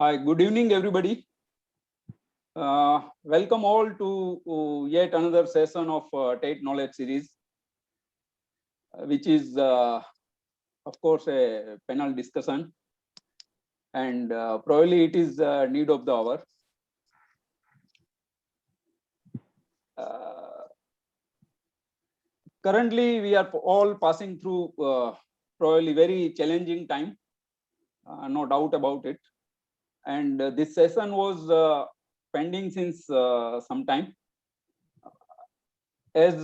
Hi, good evening, everybody. Welcome all to yet another session of TATE Knowledge Series, which is, of course, a panel discussion, and probably it is need of the hour. Currently, we are all passing through probably very challenging time, no doubt about it. And this session was pending since some time. As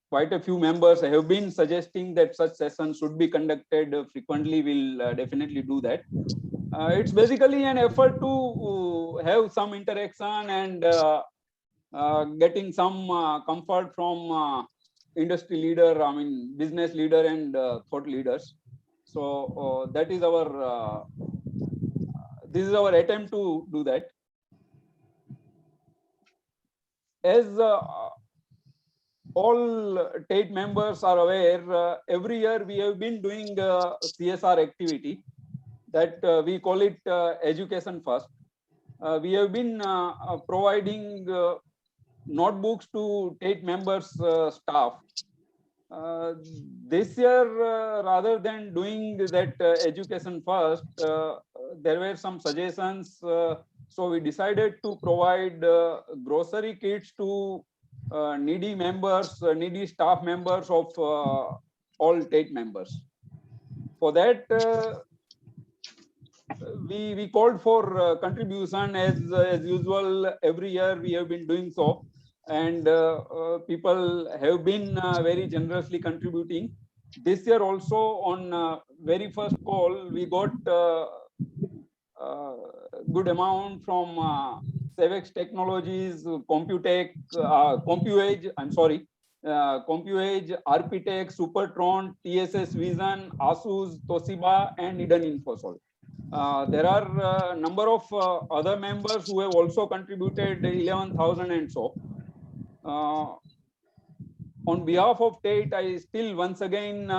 quite a few members have been suggesting that such sessions should be conducted frequently, we'll definitely do that. It's basically an effort to have some interaction and getting some comfort from industry leader, business leader and thought leaders. So that is our this is our attempt to do that. As all TATE members are aware, every year we have been doing CSR activity that we call it Education First. We have been providing notebooks to TATE members' staff. This year, rather than doing that Education First, there were some suggestions. So we decided to provide grocery kits to needy members, needy staff members of all TATE members. For that, we called for contribution as usual. Every year we have been doing so, and people have been very generously contributing. This year also, on very first call, we got good amount from Cevex Technologies, Computech, CompuAge. I'm sorry, CompuAge, Architect, Supertron, TSS Vision, Asus, Toshiba, and Eden Infosol. There are a number of other members who have also contributed 11,000 and so. On behalf of TATE, I still once again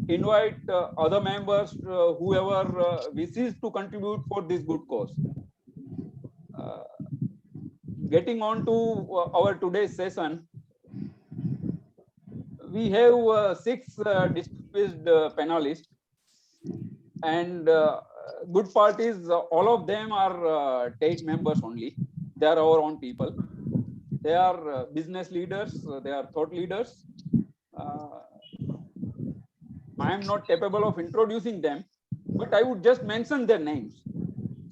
invite other members, whoever wishes to contribute for this good cause. Getting on to our today's session, we have 6 distinguished panelists, and good part is all of them are TATE members only. They are our own people. They are business leaders. They are thought leaders. I am not capable of introducing them, but I would just mention their names.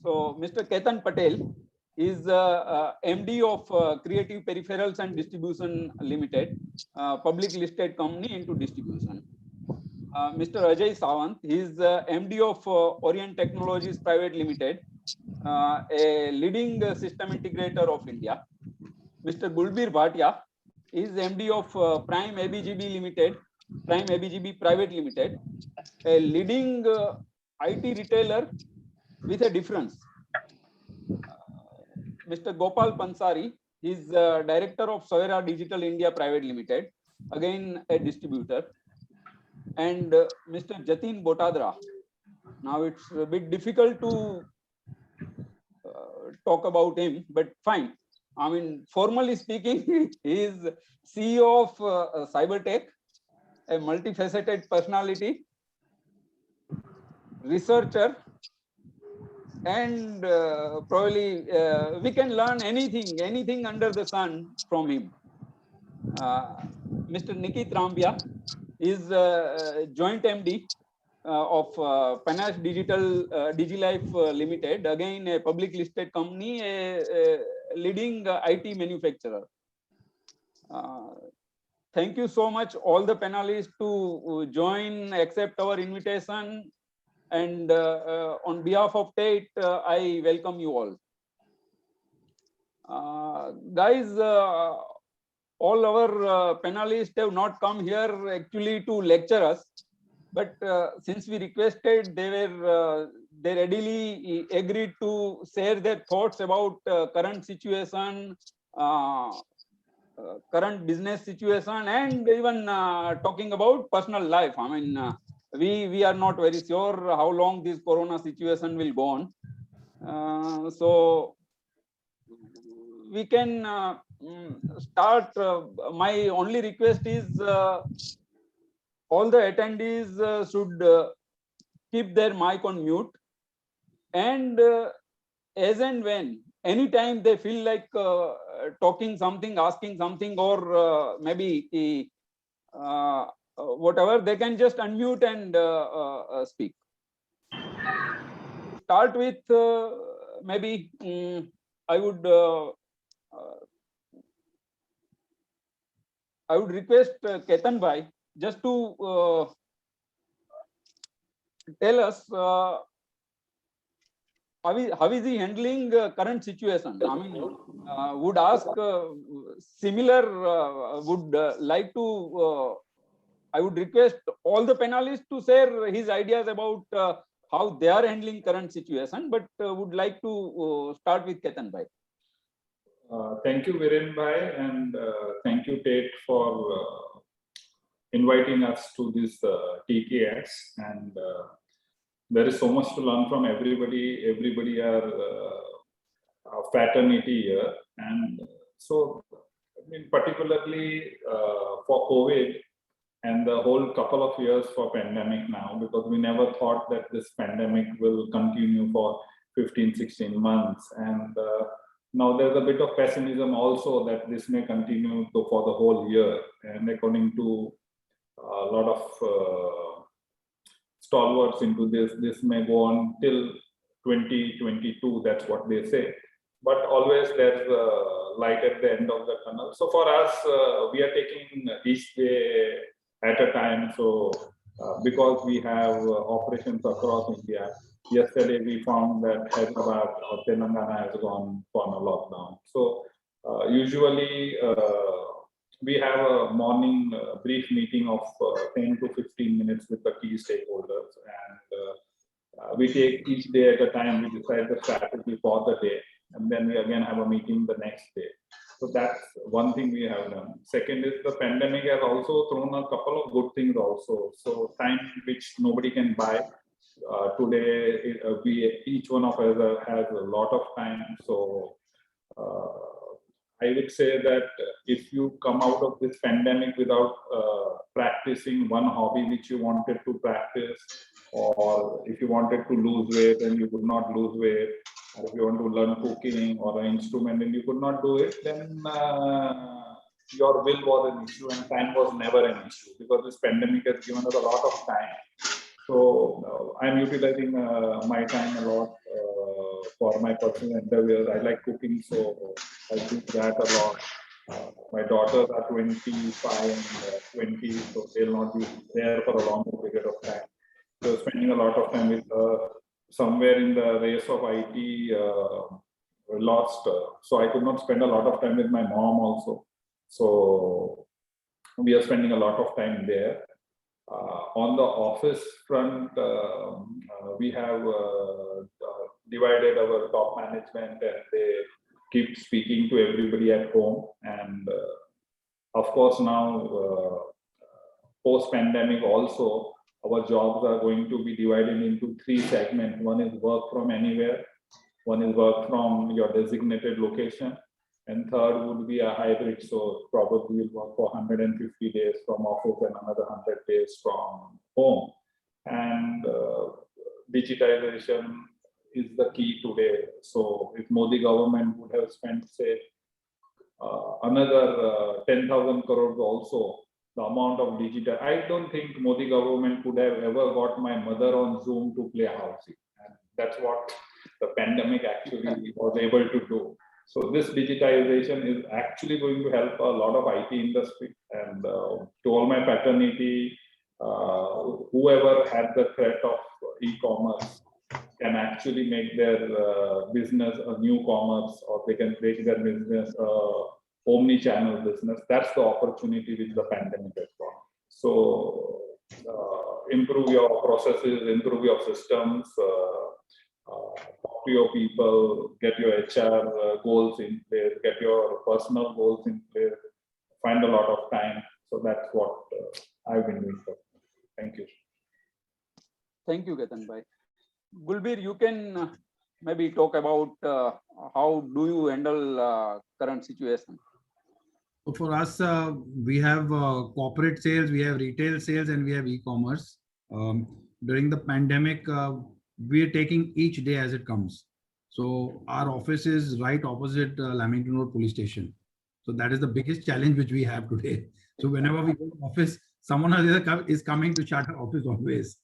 So Mr. Ketan Patel is MD of Creative Peripherals and Distribution Limited, public listed company into distribution. Mr. Ajay Sawant, he is MD of Orient Technologies Private Limited, a leading system integrator of India. Mr. Gulbir Bhatia is MD of Prime ABGB Limited, Prime ABGB Private Limited, a leading IT retailer with a difference. Mr. Gopal Pansari is Director of Soera Digital India Private Limited, again a distributor. And Mr. Jatin Botadra. Now it's a bit difficult to talk about him, but fine. Formally speaking, he is CEO of Cybertech, a multifaceted personality, researcher, and probably we can learn anything under the sun from him. Mr. Nikit Rambia is joint MD of Panache Digital DigiLife Limited, again a public listed company, a leading IT manufacturer. Thank you so much, all the panelists, to join, accept our invitation, and on behalf of TATE, I welcome you all. Guys, all our panelists have not come here actually to lecture us, but since we requested, they readily agreed to share their thoughts about current situation, current business situation, and even talking about personal life. we are not very sure how long this corona situation will go on. So we can start. My only request is all the attendees should keep their mic on mute, and as and when anytime they feel like talking something, asking something, or maybe whatever, they can just unmute and speak. Start with maybe I would request Ketan Bhai just to tell us how is he handling current situation. I mean, would ask similar, would like to, I would request all the panelists to share his ideas about how they are handling current situation, but would like to start with Ketan Bhai. Thank you, Viren Bhai, and thank you, Tate, for inviting us to this TKS. And there is so much to learn from everybody. Everybody are a fraternity here, and so I mean, particularly for COVID and the whole couple of years for pandemic now, because we never thought that this pandemic will continue for 15, 16 months. And now there's a bit of pessimism also that this may continue for the whole year. And according to a lot of stalwarts into this may go on till 2022, that's what they say. But always there's light at the end of the tunnel. So for us, we are taking each day at a time. So because we have operations across India, yesterday we found that Hyderabad or Telangana has gone for a lockdown. So usually we have a morning brief meeting of 10 to 15 minutes with the key stakeholders, and we take each day at a time. We decide the strategy for the day, and then we again have a meeting the next day. So that's one thing we have done. Second is the pandemic has also thrown a couple of good things also. So time which nobody can buy. Today, each one of us has a lot of time. So I would say that if you come out of this pandemic without practicing one hobby which you wanted to practice, or if you wanted to lose weight and you could not lose weight, or if you want to learn cooking or an instrument and you could not do it, then your will was an issue and time was never an issue, because this pandemic has given us a lot of time. So I'm utilizing my time a lot for my personal endeavors. I like cooking, so I do that a lot. My daughters are 25 and 20, so they'll not be there for a long period of time. So spending a lot of time with somewhere in the race of IT, lost. So I could not spend a lot of time with my mom also. So we are spending a lot of time there. On the office front, we have divided our top management, and they keep speaking to everybody at home. And of course, now post-pandemic also, our jobs are going to be divided into 3 segments. One is work from anywhere, one is work from your designated location, and third would be a hybrid. So probably you'll work for 150 days from office and another 100 days from home. And digitization is the key today. So if Modi government would have spent, say, another 10,000 crores also, the amount of digital, I don't think Modi government could have ever got my mother on Zoom to play housing. And that's what the pandemic actually was able to do. So this digitization is actually going to help a lot of IT industry. And to all my fraternity, whoever had the threat of e-commerce can actually make their business a new commerce, or they can make their business omni-channel business. That's the opportunity which the pandemic has brought. So improve your processes, improve your systems, talk to your people, get your HR goals in place, get your personal goals in place, find a lot of time. So that's what I've been doing. Thank you. Thank you, Ketan bhai. Gulbir, you can maybe talk about how do you handle current situation? So for us, we have corporate sales, we have retail sales, and we have e-commerce. During the pandemic, we are taking each day as it comes. So our office is right opposite Lamington Road Police Station. So that is the biggest challenge which we have today. So whenever we go to office, someone or the other is coming to shut our office always.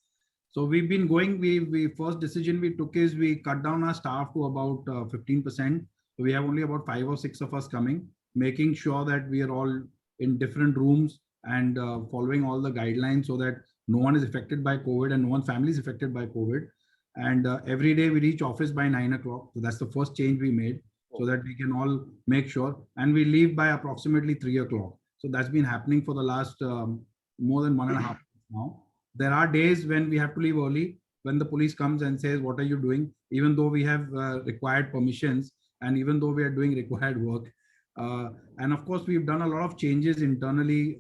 So we've been going. We first decision we took is we cut down our staff to about 15%. So we have only about 5 or 6 of us coming, making sure that we are all in different rooms and following all the guidelines so that no one is affected by COVID and no one family is affected by COVID. And every day we reach office by 9 o'clock. So that's the first change we made so that we can all make sure. And we leave by approximately 3 o'clock. So that's been happening for the last more than 1.5 months now. There are days when we have to leave early, when the police comes and says, what are you doing? Even though we have required permissions and even though we are doing required work. And of course, we've done a lot of changes internally.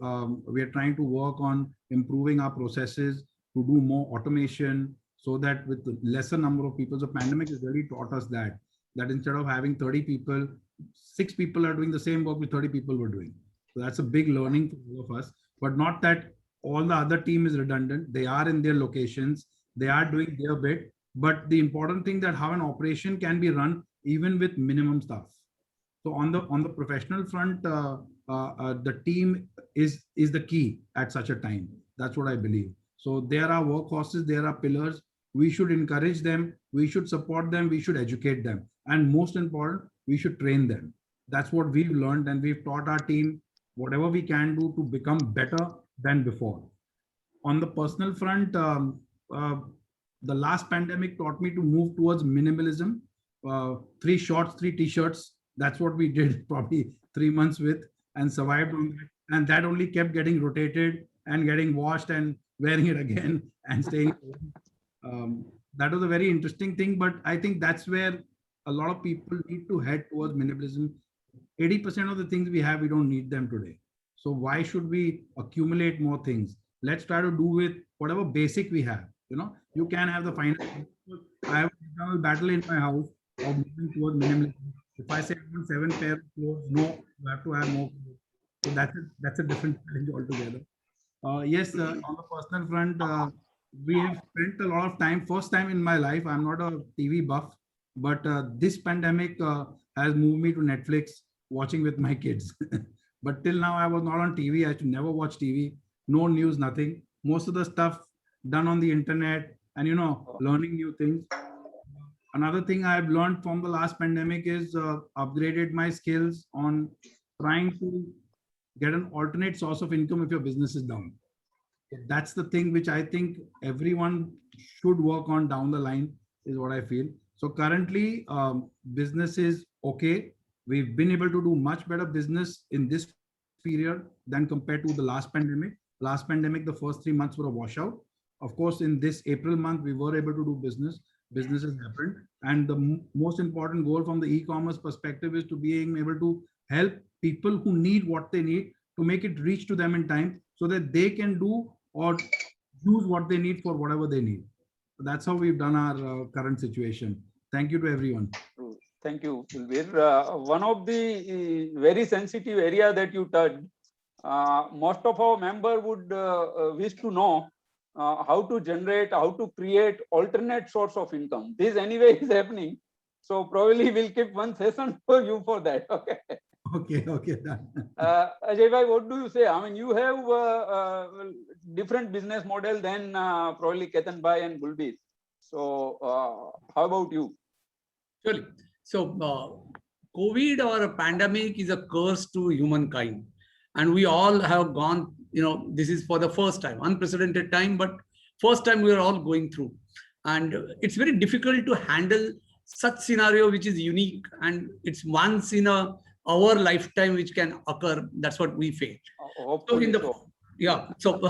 We are trying to work on improving our processes to do more automation so that with the lesser number of people, the pandemic has really taught us that instead of having 30 people, 6 people are doing the same work with 30 people were doing. So that's a big learning for all of us, but not that all the other team is redundant. They are in their locations. They are doing their bit. But the important thing that how an operation can be run even with minimum staff. So on the professional front, the team is the key at such a time. That's what I believe. So there are workhorses, there are pillars. We should encourage them. We should support them. We should educate them. And most important, we should train them. That's what we've learned, and we've taught our team whatever we can do to become better than before. On the personal front, the last pandemic taught me to move towards minimalism. 3 shorts, 3 t-shirts. That's what we did probably 3 months with and survived on that. And that only kept getting rotated and getting washed and wearing it again and staying. That was a very interesting thing, but I think that's where a lot of people need to head towards minimalism. 80% of the things we have, we don't need them today. So why should we accumulate more things? Let's try to do with whatever basic we have. You know, you can have the final. I have a battle in my house of moving towards minimalism. If I say I want 7 pairs of clothes, no, you have to have more. So that's a different challenge altogether. Yes, on the personal front, we have spent a lot of time. First time in my life, I'm not a TV buff, but this pandemic has moved me to Netflix, watching with my kids. But till now, I was not on TV. I should never watch TV. No news, nothing. Most of the stuff done on the internet and, you know, learning new things. Another thing I've learned from the last pandemic is upgraded my skills on trying to get an alternate source of income if your business is down. That's the thing which I think everyone should work on down the line, is what I feel. So currently, business is okay. We've been able to do much better business in this period than compared to the last pandemic. Last pandemic, the first 3 months were a washout. Of course, in this April month, we were able to do business. Business has happened. And the most important goal from the e-commerce perspective is to being able to help people who need what they need to make it reach to them in time so that they can do or use what they need for whatever they need. So that's how we've done our current situation. Thank you to everyone. Thank you, Kulbir. One of the very sensitive area that you touched, most of our members would wish to know how to generate, how to create alternate source of income. This anyway is happening. So probably we'll keep one session for you for that. Okay. Okay, done. Ajay bhai, what do you say? I mean, you have different business model than probably Ketan bhai and Gulbir. So how about you? Surely. So COVID or a pandemic is a curse to humankind. And we all have gone, you know, this is for the first time, unprecedented time, but first time we are all going through. And it's very difficult to handle such scenario, which is unique. And it's once in our lifetime which can occur. That's what we feel. So in the, yeah, so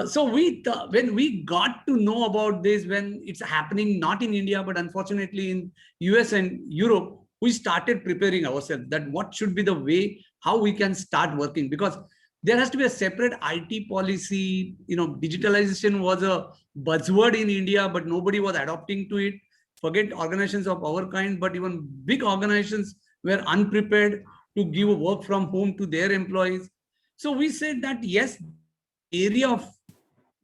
so when we got to know about this, when it's happening not in India but unfortunately in US and Europe, we started preparing ourselves that what should be the way how we can start working, because There has to be a separate IT policy. Digitalization was a buzzword in India, but nobody was adopting to it. Forget organizations of our kind, but even big organizations were unprepared to give work from home to their employees. So we said that yes, area of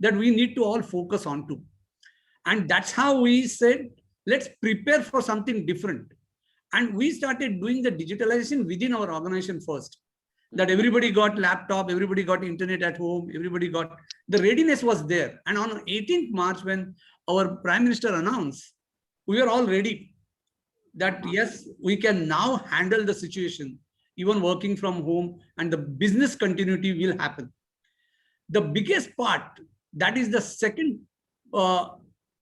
that we need to all focus on to. And that's how we said, let's prepare for something different. And we started doing the digitalization within our organization first. That everybody got laptop, everybody got internet at home, everybody got, the readiness was there. And on 18th March, when our Prime Minister announced, we were all ready that yes, we can now handle the situation, even working from home, and the business continuity will happen. The biggest part, that is the second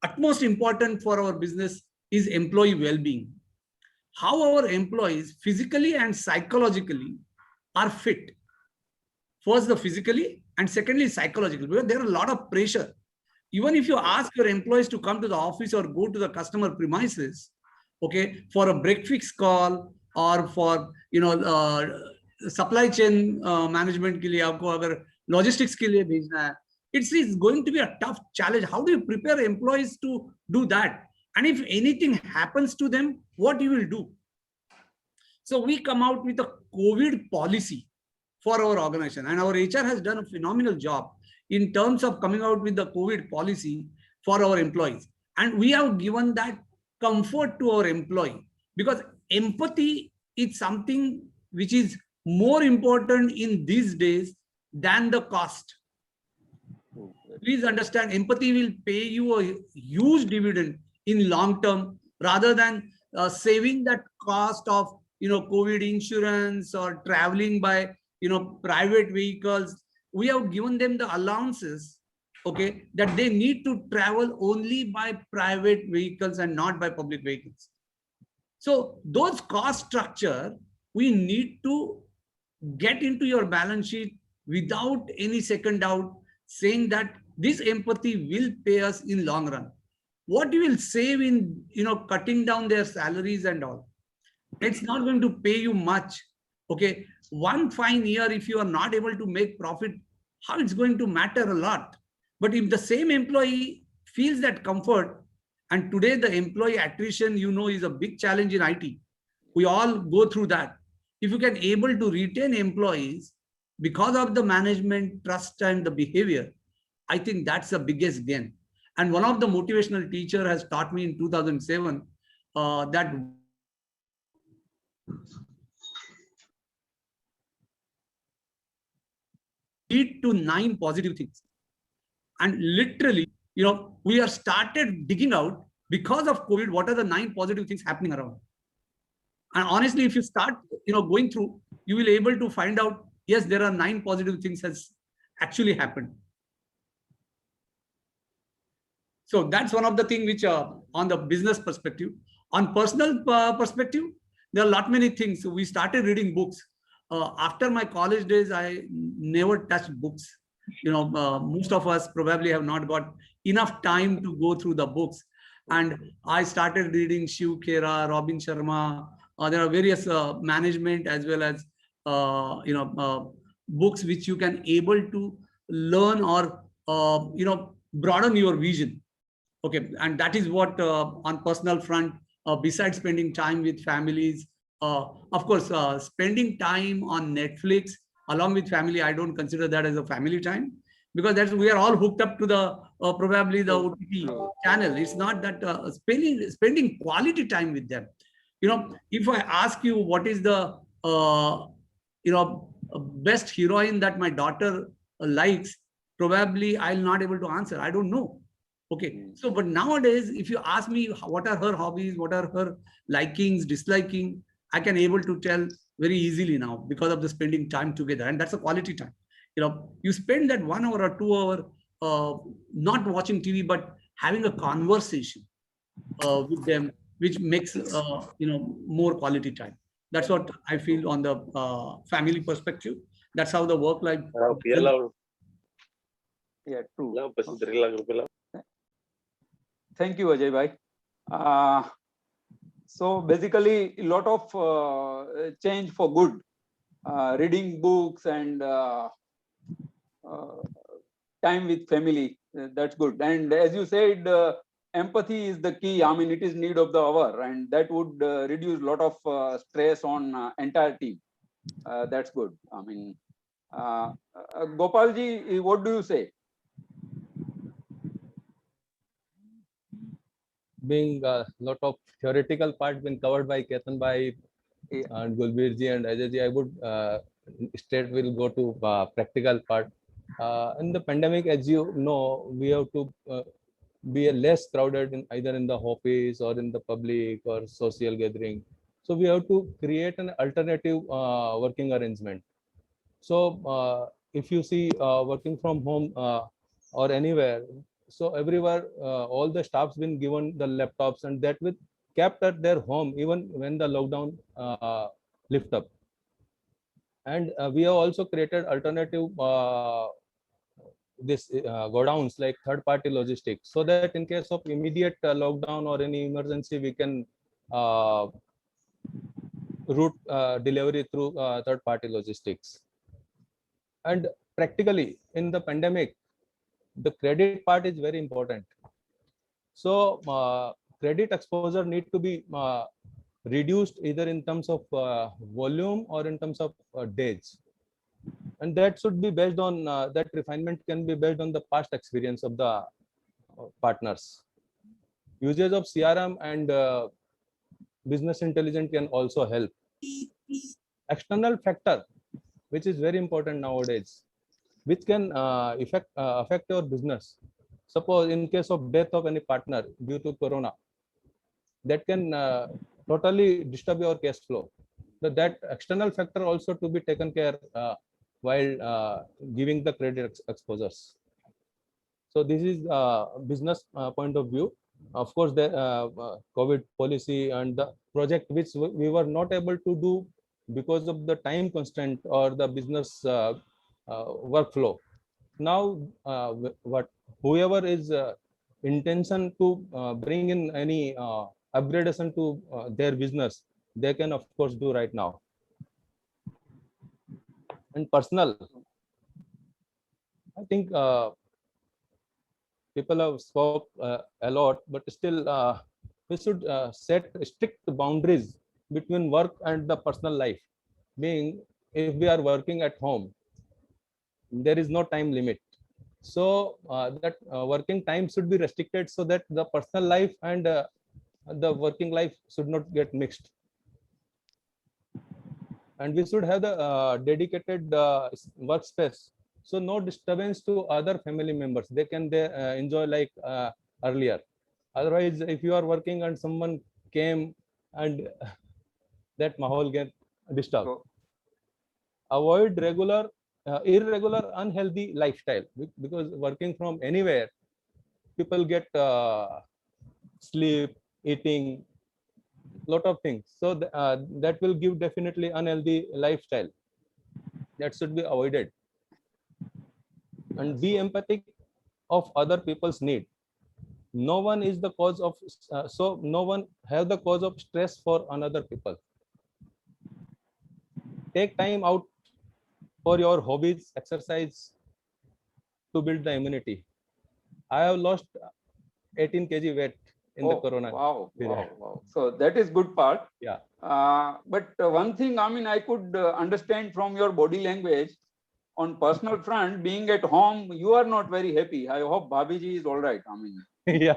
utmost important for our business, is employee well-being. How our employees physically and psychologically are fit. First, the physically, and secondly, psychologically, because there are a lot of pressure. Even if you ask your employees to come to the office or go to the customer premises, okay, for a break fix call or for supply chain management के लिए आपको अगर logistics के लिए भेजना है, it's going to be a tough challenge. How do you prepare employees to do that? And if anything happens to them, what you will do? So we come out with a COVID policy for our organization, and our HR has done a phenomenal job in terms of coming out with the COVID policy for our employees. And we have given that comfort to our employee, because empathy is something which is more important in these days than the cost. Please understand, empathy will pay you a huge dividend in long term, rather than saving that cost of COVID insurance or traveling by private vehicles. We have given them the allowances, okay, that they need to travel only by private vehicles and not by public vehicles. So those cost structure, we need to get into your balance sheet without any second doubt, saying that this empathy will pay us in long run. What you will save in cutting down their salaries and all, it's not going to pay you much. Okay, one fine year, if you are not able to make profit, how it's going to matter a lot. But if the same employee feels that comfort, and today the employee attrition, is a big challenge in IT. We all go through that. If you can able to retain employees because of the management trust and the behavior, I think that's the biggest gain. And one of the motivational teacher has taught me in 2007 that lead to 9 positive things. And literally, we are started digging out, because of COVID, what are the 9 positive things happening around. And honestly, if you start, going through, you will able to find out, yes, there are 9 positive things has actually happened. So that's one of the things which on the business perspective. On personal perspective, there are many things. So we started reading books. After my college days, I never touched books. Most of us probably have not got enough time to go through the books. And I started reading Shiv Khera, Robin Sharma. There are various management as well as books which you can able to learn or broaden your vision. Okay, and that is what on personal front, besides spending time with families, of course, spending time on Netflix along with family, I don't consider that as a family time, because we are all hooked up to the probably the OTT channel. It's not that spending quality time with them. If I ask you what is the best heroine that my daughter likes, probably I'll not able to answer. I don't know. Okay, so but nowadays, if you ask me what are her hobbies, what are her likings, disliking, I can able to tell very easily now, because of the spending time together, and that's a quality time. You spend that 1 hour or 2 hour not watching TV, but having a conversation with them, which makes more quality time. That's what I feel on the family perspective. That's how the work life. Yeah, true. Thank you, Ajay bhai. So basically, a lot of change for good. Reading books and time with family. That's good. And as you said, empathy is the key. I mean, it is need of the hour, and that would reduce a lot of stress on entire team. That's good. I mean, Gopalji, what do you say? Being a lot of theoretical part been covered by Ketan Bhai and Gulbir ji and Ajay ji, I would straight will go to practical part. In the pandemic, as you know, we have to be less crowded in either in the office or in the public or social gathering. So we have to create an alternative working arrangement. So if you see working from home or anywhere, so everywhere all the staffs been given the laptops and that with kept at their home even when the lockdown lift up. And we have also created alternative this godowns like third party logistics, so that in case of immediate lockdown or any emergency, we can route delivery through third party logistics. And practically in the pandemic, the credit part is very important. So credit exposure need to be reduced either in terms of volume or in terms of days. And that should be based on, that refinement can be based on the past experience of the partners. Usage of CRM and business intelligence can also help. External factor, which is very important nowadays, which can affect your business. Suppose in case of death of any partner due to corona, that can totally disturb your cash flow. So that external factor also to be taken care while giving the credit exposures. So this is business point of view. Of course, the COVID policy and the project which we were not able to do because of the time constraint or the business workflow. Now, whoever is intention to bring in any upgradation to their business, they can of course do right now. And personal, I think people have spoke a lot, but still we should set strict boundaries between work and the personal life. Being if we are working at home, there is no time limit. So that working time should be restricted so that the personal life and the working life should not get mixed. And we should have the dedicated workspace, so no disturbance to other family members. They can enjoy like earlier. Otherwise, if you are working and someone came and that mahal get disturbed. Avoid irregular, unhealthy lifestyle, because working from anywhere, people get sleep, eating, lot of things. So that will give definitely unhealthy lifestyle. That should be avoided. And be empathic of other people's need. No one is the cause of, so no one have the cause of stress for another people. Take time out for your hobbies, exercise to build the immunity. I have lost 18 kg weight in the corona. Wow. So that is good part. Yeah. But one thing, I mean, I could understand from your body language on personal front, being at home, you are not very happy. I hope Bhabiji is all right. I mean, yeah.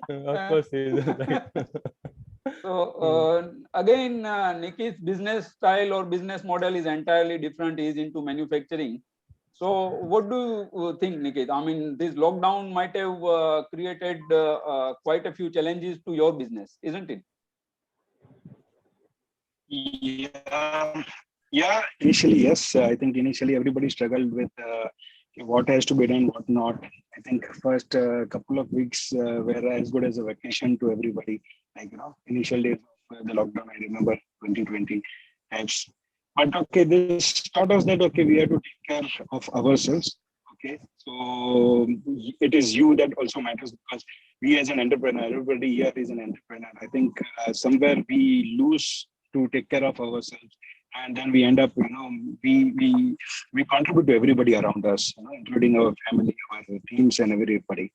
Of course, he is right. So again, Nikit's business style or business model is entirely different. He is into manufacturing. So what do you think, Nikit? I mean, this lockdown might have created quite a few challenges to your business, isn't it? Yeah, initially, yes. I think initially everybody struggled with what has to be done, what not. I think first couple of weeks were as good as a vacation to everybody. Like, initial days of the lockdown, I remember 2020 types. But okay, this taught us that, okay, we have to take care of ourselves. Okay, so it is you that also matters, because we as an entrepreneur, everybody here is an entrepreneur. I think somewhere we lose to take care of ourselves. and then we end up, we contribute to everybody around us, including our family, our teams, and everybody.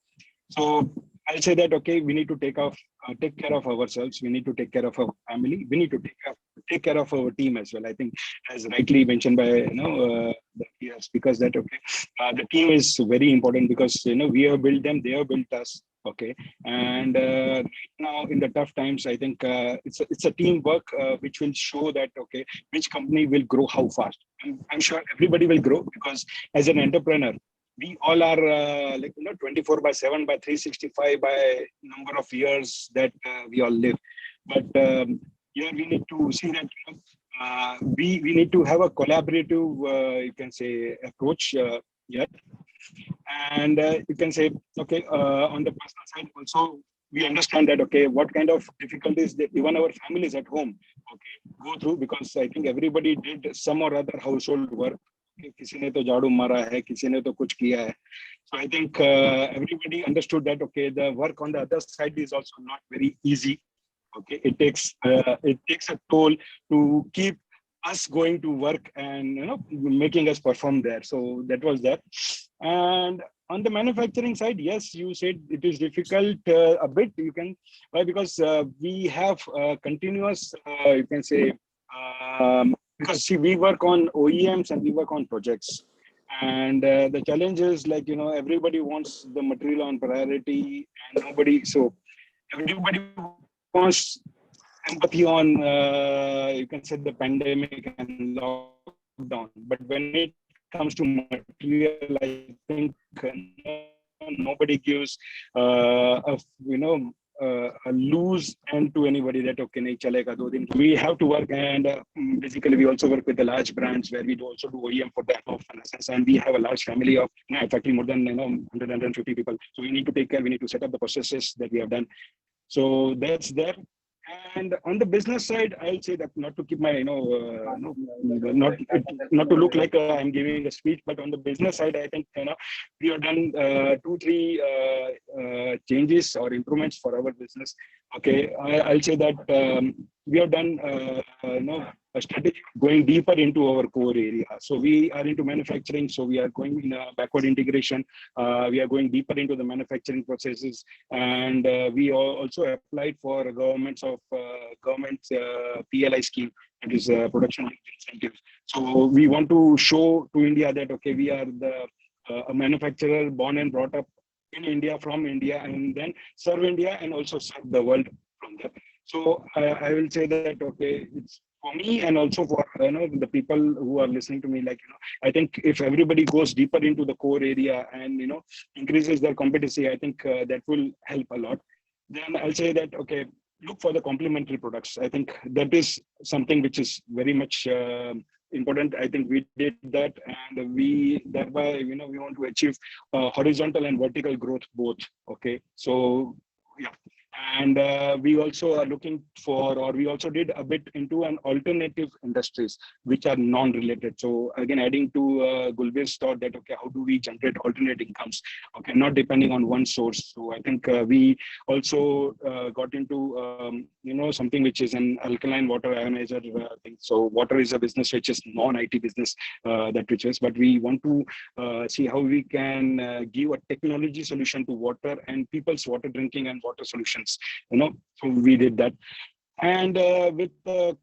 So I'll say that, okay, we need to take care of ourselves. We need to take care of our family. We need to take care of our team as well. I think, as rightly mentioned by the speakers, that okay, the team is very important because we have built them, they have built us. Okay, and right now in the tough times, I think it's a teamwork which will show that okay, which company will grow how fast. I'm sure everybody will grow because as an entrepreneur, we all are 24/7 by 365 by number of years that we all live. But here we need to see that we need to have a collaborative, you can say, approach. And you can say, okay, on the personal side also, we understand that, okay, what kind of difficulties that even our families at home, okay, go through, because I think everybody did some or other household work. किसी ने तो झाड़ू मारा है, किसी ने तो कुछ किया है. So I think everybody understood that, okay, the work on the other side is also not very easy. Okay, it takes a toll to keep us going to work and making us perform there. So that was that. And on the manufacturing side, yes, you said it is difficult a bit. You can, why? Because we have continuous, you can say, because see, we work on OEMs and we work on projects. And the challenge is like, everybody wants the material on priority and so everybody wants empathy on, you can say, the pandemic and lockdown. But when it comes to material, I think nobody gives a loose end to anybody that okay, nahi chalega 2 din. We have to work, and basically we also work with the large brands where we also do OEM for them, and we have a large family of factory, more than 150 people. So we need to take care. We need to set up the processes that we have done. So that's there. And on the business side, I'll say that not to keep my, not to look like I'm giving a speech, but on the business side, I think, we have done 2-3 changes or improvements for our business. Okay, I'll say that we have done, a strategy going deeper into our core area. So we are into manufacturing. So we are going in backward integration. We are going deeper into the manufacturing processes, and we also applied for government's PLI scheme, that is production incentives. So we want to show to India that okay, we are a manufacturer born and brought up in India, from India, and then serve India and also serve the world from there. So I will say that okay, it's for me and also for the people who are listening to me, like I think if everybody goes deeper into the core area and increases their competency, I think that will help a lot. Then I'll say that okay, look for the complementary products. I think that is something which is very much important. I think we did that, and we thereby we want to achieve horizontal and vertical growth both. Okay, so yeah. And we also are looking for, or we also did a bit into an alternative industries which are non-related. So again, adding to Gulbir's thought that okay, how do we generate alternate incomes? Okay, not depending on one source. So I think we also got into something which is an alkaline water ionizer thing. So water is a business which is non-IT business that which is, but we want to see how we can give a technology solution to water and people's water drinking and water solutions. So we did that. And with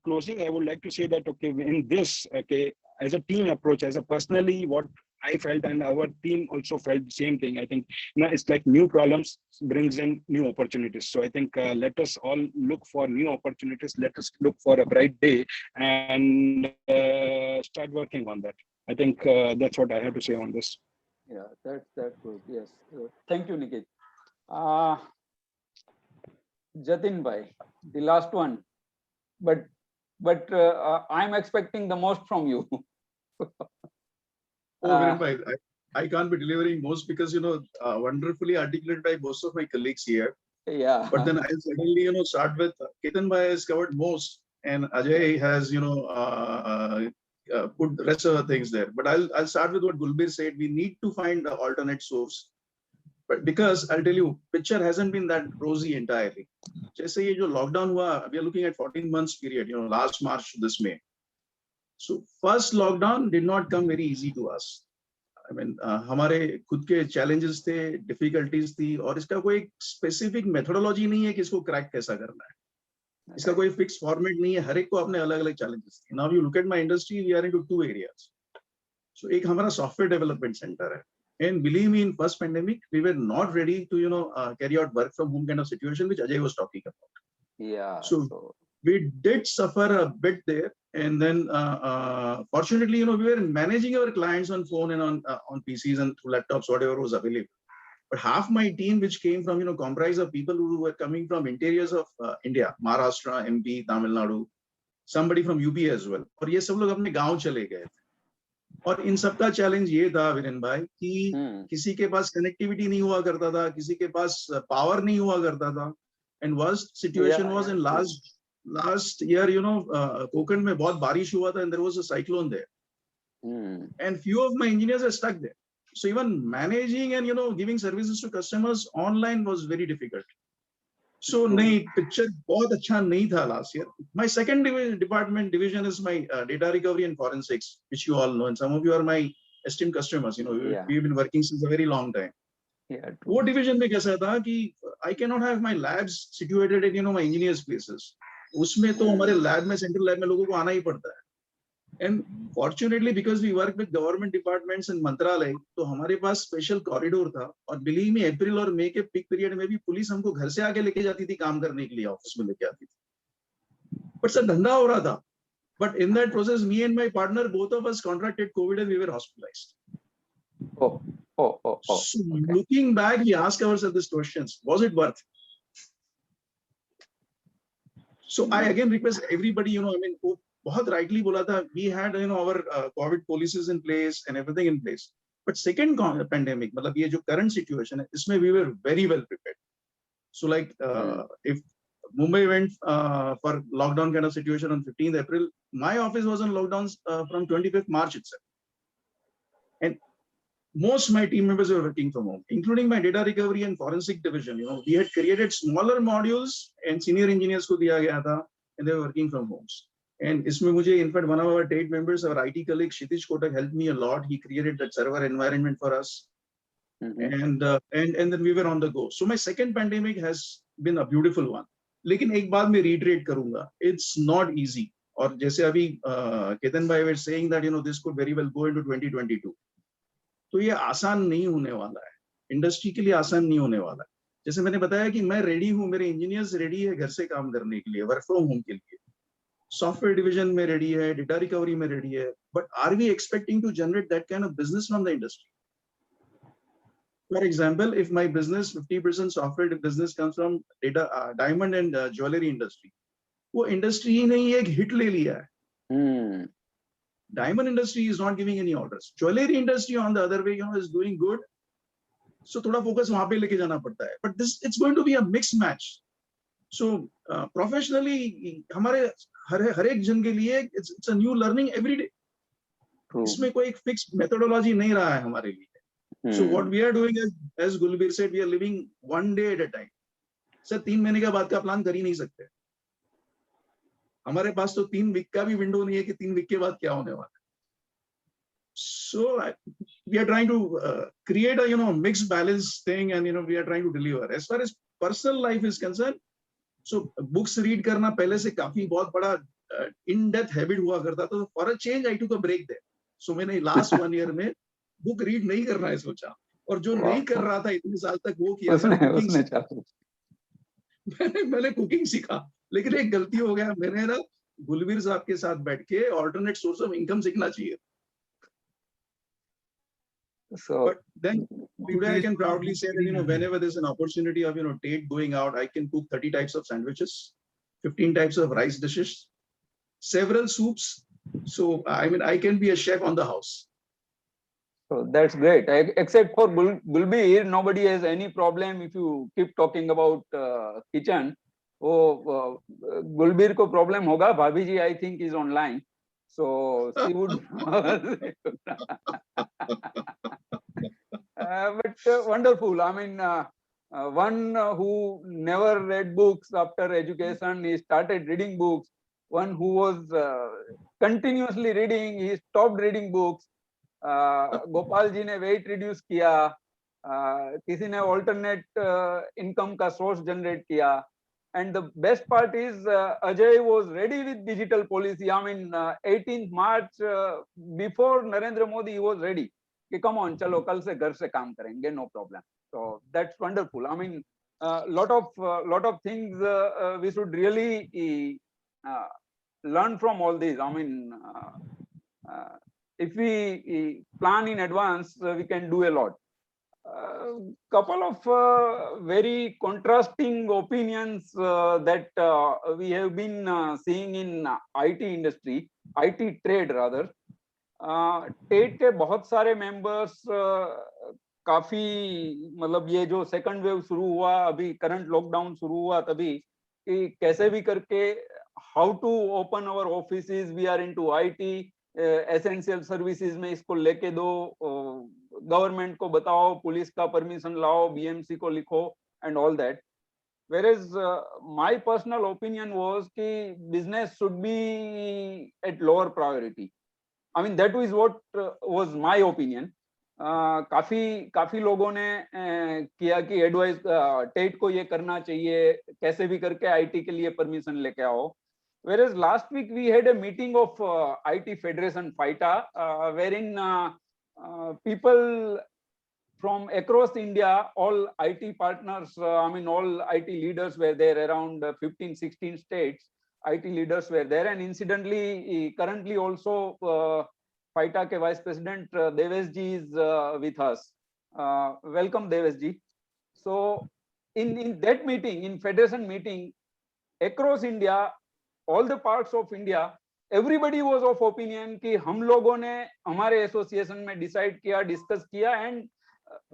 closing, I would like to say that okay, in this, okay, as a team approach, as a personally, what I felt and our team also felt the same thing. I think it's like new problems brings in new opportunities. So I think let us all look for new opportunities. Let us look for a bright day and start working on that. I think that's what I have to say on this. Yeah, that's good. Yes, thank you, Niket. Jatin bhai, the last one, but I'm expecting the most from you. Viren bhai, I can't be delivering most because wonderfully articulated by most of my colleagues here. Yeah. But then I'll suddenly start with Ketan bhai has covered most, and Ajay has put the rest of the things there. But I'll start with what Gulbir said. We need to find an alternate source. But because I'll tell you, picture hasn't been that rosy entirely. Just say, lockdown hua, we are looking at 14 months period, last March to this May. So first lockdown did not come very easy to us. I mean, हमारे खुद के challenges थे, difficulties थी, और इसका कोई specific methodology नहीं है कि इसको crack कैसा करना है. इसका कोई fixed format नहीं है. हर एक को अपने अलग-अलग challenges थे. Now you look at my industry, we are into two areas. So एक हमारा software development center है. And believe me, in first pandemic, we were not ready to, carry out work from home kind of situation, which Ajay was talking about. Yeah. So we did suffer a bit there. And then, fortunately, we were managing our clients on phone and on PCs and through laptops, whatever was available. But half my team, which came from, comprised of people who were coming from interiors of India, Maharashtra, MP, Tamil Nadu, somebody from UP as well. और ये सब लोग अपने गांव चले गए थे. और इन सबका चैलेंज ये था वीरेन भाई कि किसी के पास कनेक्टिविटी नहीं हुआ करता था, किसी के पास पावर नहीं हुआ करता था. And worst situation was in last year, Konkan में बहुत बारिश हुआ था and there was a cyclone there, and few of my engineers are stuck there. So even managing and giving services to customers online was very difficult. So नहीं, picture बहुत अच्छा नहीं था last year. My second division is my data recovery and forensics, which you all know, and some of you are my esteemed customers. We've been working since a very long time. Yeah. वो division में कैसा था कि I cannot have my labs situated in my engineers places. उसमें तो हमारे lab में, central lab में लोगों को आना ही पड़ता है. And fortunately, because we work with government departments and मंत्रालय, तो हमारे पास स्पेशल कॉरिडोर था. और believe me, अप्रैल और मई के पीक पीरियड में भी पुलिस हमको घर से आके लेके जाती थी काम करने के लिए, ऑफिस में लेके आती थी. बट सर धंधा हो रहा था. But in that process, me and my partner, both of us contracted COVID and we were hospitalized. So looking back, we ask ourselves these questions: was it worth? So I again request everybody, बहुत rightly बोला था, we had our COVID policies in place and everything in place. But second pandemic, मतलब ये जो current situation है, इसमें we were very well prepared. So like if Mumbai went for lockdown kind of situation on 15th April, my office was on lockdowns from 25th March itself. And most of my team members were working from home, including my data recovery and forensic division. We had created smaller modules and senior engineers को दिया गया था, and they were working from homes. And इसमें मुझे, in fact, one of our TATE members, our IT colleague Kshitij Kotak, helped me a lot. He created that server environment for us, and then we were on the go. So my second pandemic has been a beautiful one. लेकिन एक बात मैं reiterate करूँगा, it's not easy. और जैसे अभी केतन भाई were saying that this could very well go into 2022. तो ये आसान नहीं होने वाला है, इंडस्ट्री के लिए आसान नहीं होने वाला है. जैसे मैंने बताया कि मैं रेडी हूँ, मेरे इंजीनियर्स रेडी है घर से काम करने के लिए, वर्क फ्रॉम होम के लिए. Software division में ready है, data recovery में ready है, but are we expecting to generate that kind of business from the industry? For example, if my business 50% software business comes from data, diamond and jewelry industry, वो industry ही नहीं एक hit ले लिया है. Diamond industry is not giving any orders. Jewelry industry on the other way, is doing good. So थोड़ा focus वहाँ पे लेके जाना पड़ता है. But it's going to be a mixed match. So professionally, हमारे हर एक जन के लिए it's a new learning every day. इसमें कोई एक fixed methodology नहीं रहा है हमारे लिए. So what we are doing is, as Gulbir said, we are living one day at a time. Sir 3 महीने का बाद का प्लान कर ही नहीं सकते. हमारे पास तो 3 वीक का भी विंडो नहीं है कि 3 वीक के बाद क्या होने वाला है. So we are trying to create a mixed balance thing, and we are trying to deliver. As far as personal life is concerned, so books read करना पहले से काफी बहुत बड़ा in-depth habit हुआ करता था. For a change, I took a break there. So मैंने last 1 year में book read नहीं करना है सोचा, और जो नहीं कर रहा था इतने साल तक वो किया. मैंने कुकिंग सीखा, लेकिन एक गलती हो गया, मैंने ना गुलबीर साहब के साथ बैठ के alternate source of income सीखना चाहिए. So, but then today I can proudly say that whenever there's an opportunity of TATE going out, I can cook 30 types of sandwiches, 15 types of rice dishes, several soups. So I can be a chef on the house. So that's great. Except for Gulbir, nobody has any problem if you keep talking about kitchen. Oh, Gulbir ko problem hoga. Bhabhi ji, I think, is online. So she would. But wonderful. I mean, one who never read books after education, he started reading books. One who was continuously reading. He stopped reading books. Gopal ji ने weight reduce किया, किसी ने alternate income का source generate किया. And the best part is Ajay was ready with digital policy. I mean 18th March before Narendra Modi, he was ready. कि come on, चलो कल से घर से काम करेंगे, no problem. So that's wonderful. I mean lot of things we should really learn from all these. I mean if we plan in advance, we can do a lot. Couple of very contrasting opinions that we have been seeing in IT industry, IT trade rather. टेट के बहुत सारे members काफी, मतलब ये जो second wave शुरू हुआ, अभी करंट लॉकडाउन शुरू हुआ तभी, कि कैसे भी करके how to open our offices, we are into IT, essential services में इसको लेके दो, गवर्नमेंट को बताओ, पुलिस का परमिशन लाओ, बीएमसी को लिखो and all that. Whereas my personal opinion was कि business should be at lower priority. I mean that was what was my opinion. काफी लोगों ने किया कि एडवाइस टेट को ये करना चाहिए, कैसे भी करके आईटी के लिए परमिशन लेके आओ. Whereas last week we had a meeting of IT Federation FITA, wherein people from across India, all IT partners, I mean all IT leaders were there, around 15-16 states. IT leaders were there, and incidentally, currently also FITA ke Vice President Devesh ji is with us. Welcome, Devesh ji. So, in that meeting, in Federation meeting, across India, all the parts of India, everybody was of opinion कि हम लोगों ने हमारे association में decide किया, discuss किया, and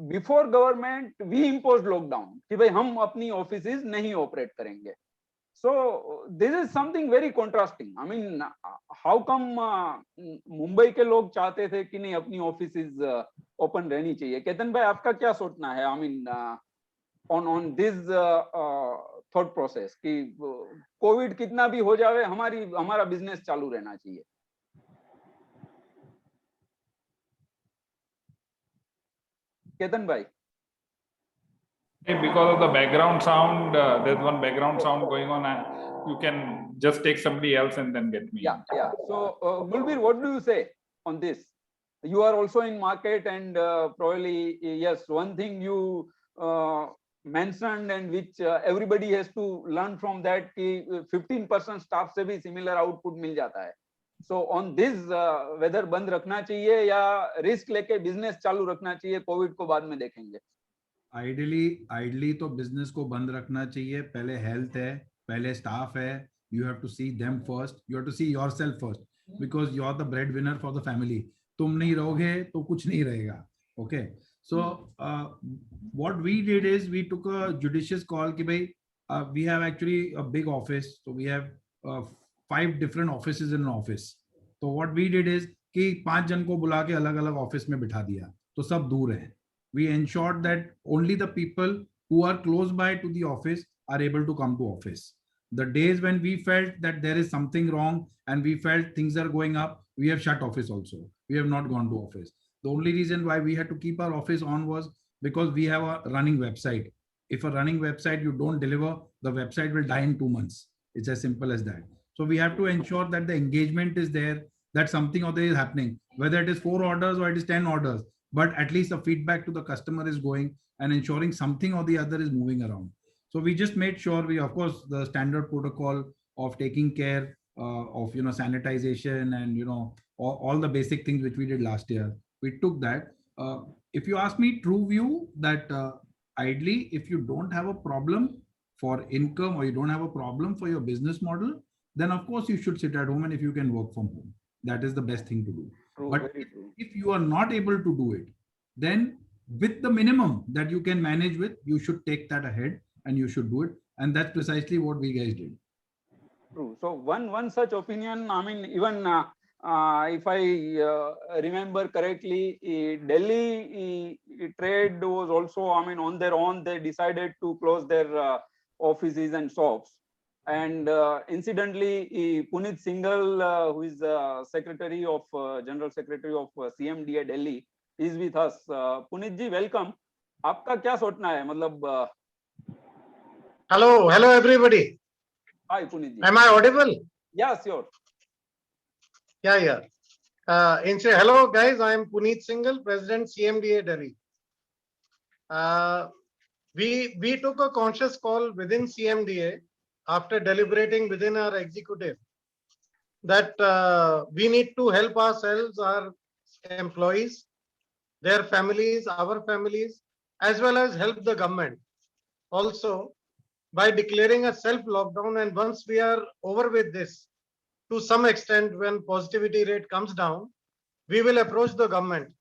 before government we impose lockdown कि भाई हम अपनी ऑफिसेज नहीं ऑपरेट करेंगे. So this is something very contrasting. I mean, how come Mumbai के लोग चाहते थे कि नहीं अपनी ऑफिसेज ओपन रहनी चाहिए? केतन भाई, आपका क्या सोचना है? I mean, on this thought process कि कोविड कितना भी हो जावे, हमारा बिजनेस चालू रहना चाहिए. केतन भाई. Because of the background sound, there's one background sound going on. You can just take somebody else and then get me. Yeah. So, Gulbir, what do you say on this? You are also in market, and probably yes, one thing you mentioned and which everybody has to learn from that कि 15% staff से भी similar output मिल जाता है. So on this, whether बंद रखना चाहिए या risk लेके बिजनेस चालू रखना चाहिए, कोविड को बाद में देखेंगे. आइडली तो बिजनेस को बंद रखना चाहिए. पहले हेल्थ है, पहले स्टाफ है. You have to see them first, you have to see yourself first, because you are the breadwinner for the family. तुम नहीं रहोगे तो कुछ नहीं रहेगा. Okay, so what we did is we took a judicious call कि भाई we have actually a big office, so we have 5 different offices in an office. So what we did is कि 5 जन को बुला के अलग अलग ऑफिस में बिठा दिया, तो सब दूर हैं. We ensured that only the people who are close by to the office are able to come to office. The days when we felt that there is something wrong and we felt things are going up, we have shut office also. We have not gone to office. The only reason why we had to keep our office on was because we have a running website. If a running website you don't deliver, the website will die in 2 months. It's as simple as that. So we have to ensure that the engagement is there, that something or there is happening, whether it is 4 orders or it is 10 orders, but at least the feedback to the customer is going and ensuring something or the other is moving around. So we just made sure we, of course, the standard protocol of taking care of, sanitization and, all the basic things which we did last year, we took that. If you ask me, true view that ideally, if you don't have a problem for income or you don't have a problem for your business model, then of course you should sit at home, and if you can work from home, that is the best thing to do. True, but true. If you are not able to do it, then with the minimum that you can manage with, you should take that ahead and you should do it. And that's precisely what we guys did. True. So one such opinion, I mean, even if I remember correctly, Delhi trade was also, I mean, on their own, they decided to close their offices and shops. And incidentally, Punit Singhal, who is secretary of general secretary of CMDA Delhi, is with us. Punit ji, welcome. आपका क्या सोचना है? मतलब Hello, hello everybody. Hi Punit ji. Am I audible? Yeah, sure. Yeah. Hello guys, I am Puneet Singhal, President CMDA Delhi. We took a conscious call within CMDA after deliberating within our executive that we need to help ourselves, our employees, their families, our families, as well as help the government. Also, by declaring a self-lockdown, and once we are over with this, to some extent, when positivity rate comes down, we will approach the government,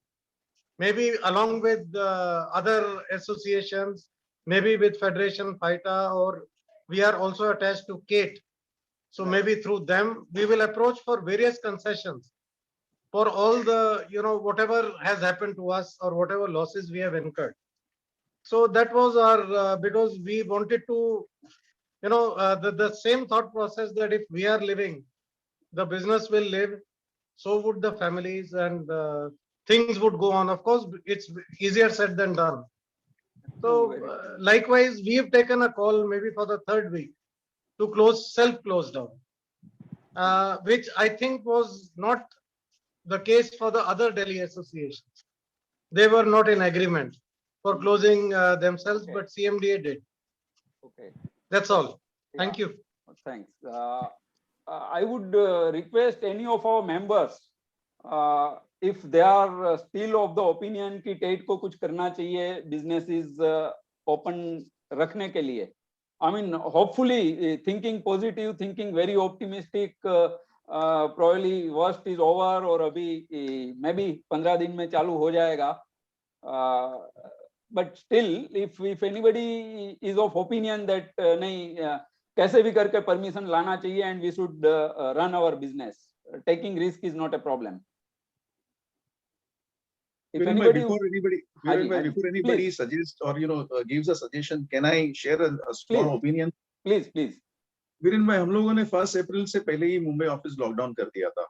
maybe along with other associations, maybe with Federation FITA, or we are also attached to KATE. So maybe through them, we will approach for various concessions for all the, whatever has happened to us or whatever losses we have incurred. So that was our, because we wanted to, the same thought process that if we are living, the business will live, so would the families, and things would go on. Of course, it's easier said than done. So likewise, we have taken a call maybe for the third week to self-close down, which I think was not the case for the other Delhi associations. They were not in agreement for closing themselves, Okay. but CMDA did. Okay. That's all. Yeah. Thank you. Thanks. I would request any of our members, if they are still of the opinion कि TET को कुछ करना चाहिए, businesses open रखने के लिए. I mean, hopefully, thinking positive, thinking very optimistic. Probably worst is over, or अभी maybe 15 दिन में चालू हो जाएगा. But still, if anybody is of opinion that नहीं कैसे भी करके permission लाना चाहिए and we should run our business, taking risk is not a problem. If Viren bhai, anybody, before anybody please. suggests or gives a suggestion, can I share a small Please. opinion? Please. Viren भाई, हम लोगों ने 1 अप्रैल से पहले ही Mumbai office lockdown कर दिया था,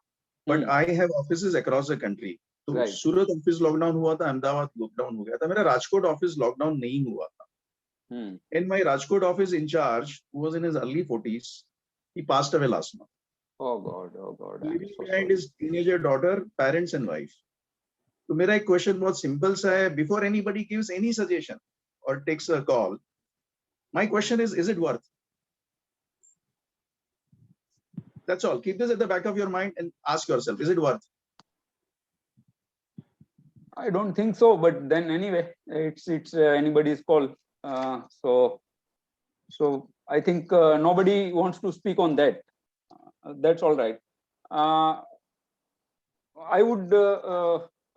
but I have offices across the country. तो Right. सूरत ऑफिस लॉकडाउन हुआ था, अहमदाबाद लॉकडाउन हो गया था, मेरा राजकोट ऑफिस लॉकडाउन नहीं हुआ था. And my Rajkot office in charge, who was in his early 40s, he passed away last month. Oh God. I'm Leaving so behind sorry. his teenager daughter, parents and wife. So मेरा एक question बहुत simple सा है. Before anybody gives any suggestion or takes a call, my question is it worth? That's all. Keep this at the back of your mind and ask yourself, is it worth? I don't think so, but then anyway, it's anybody's call. So I think nobody wants to speak on that. That's all right. I would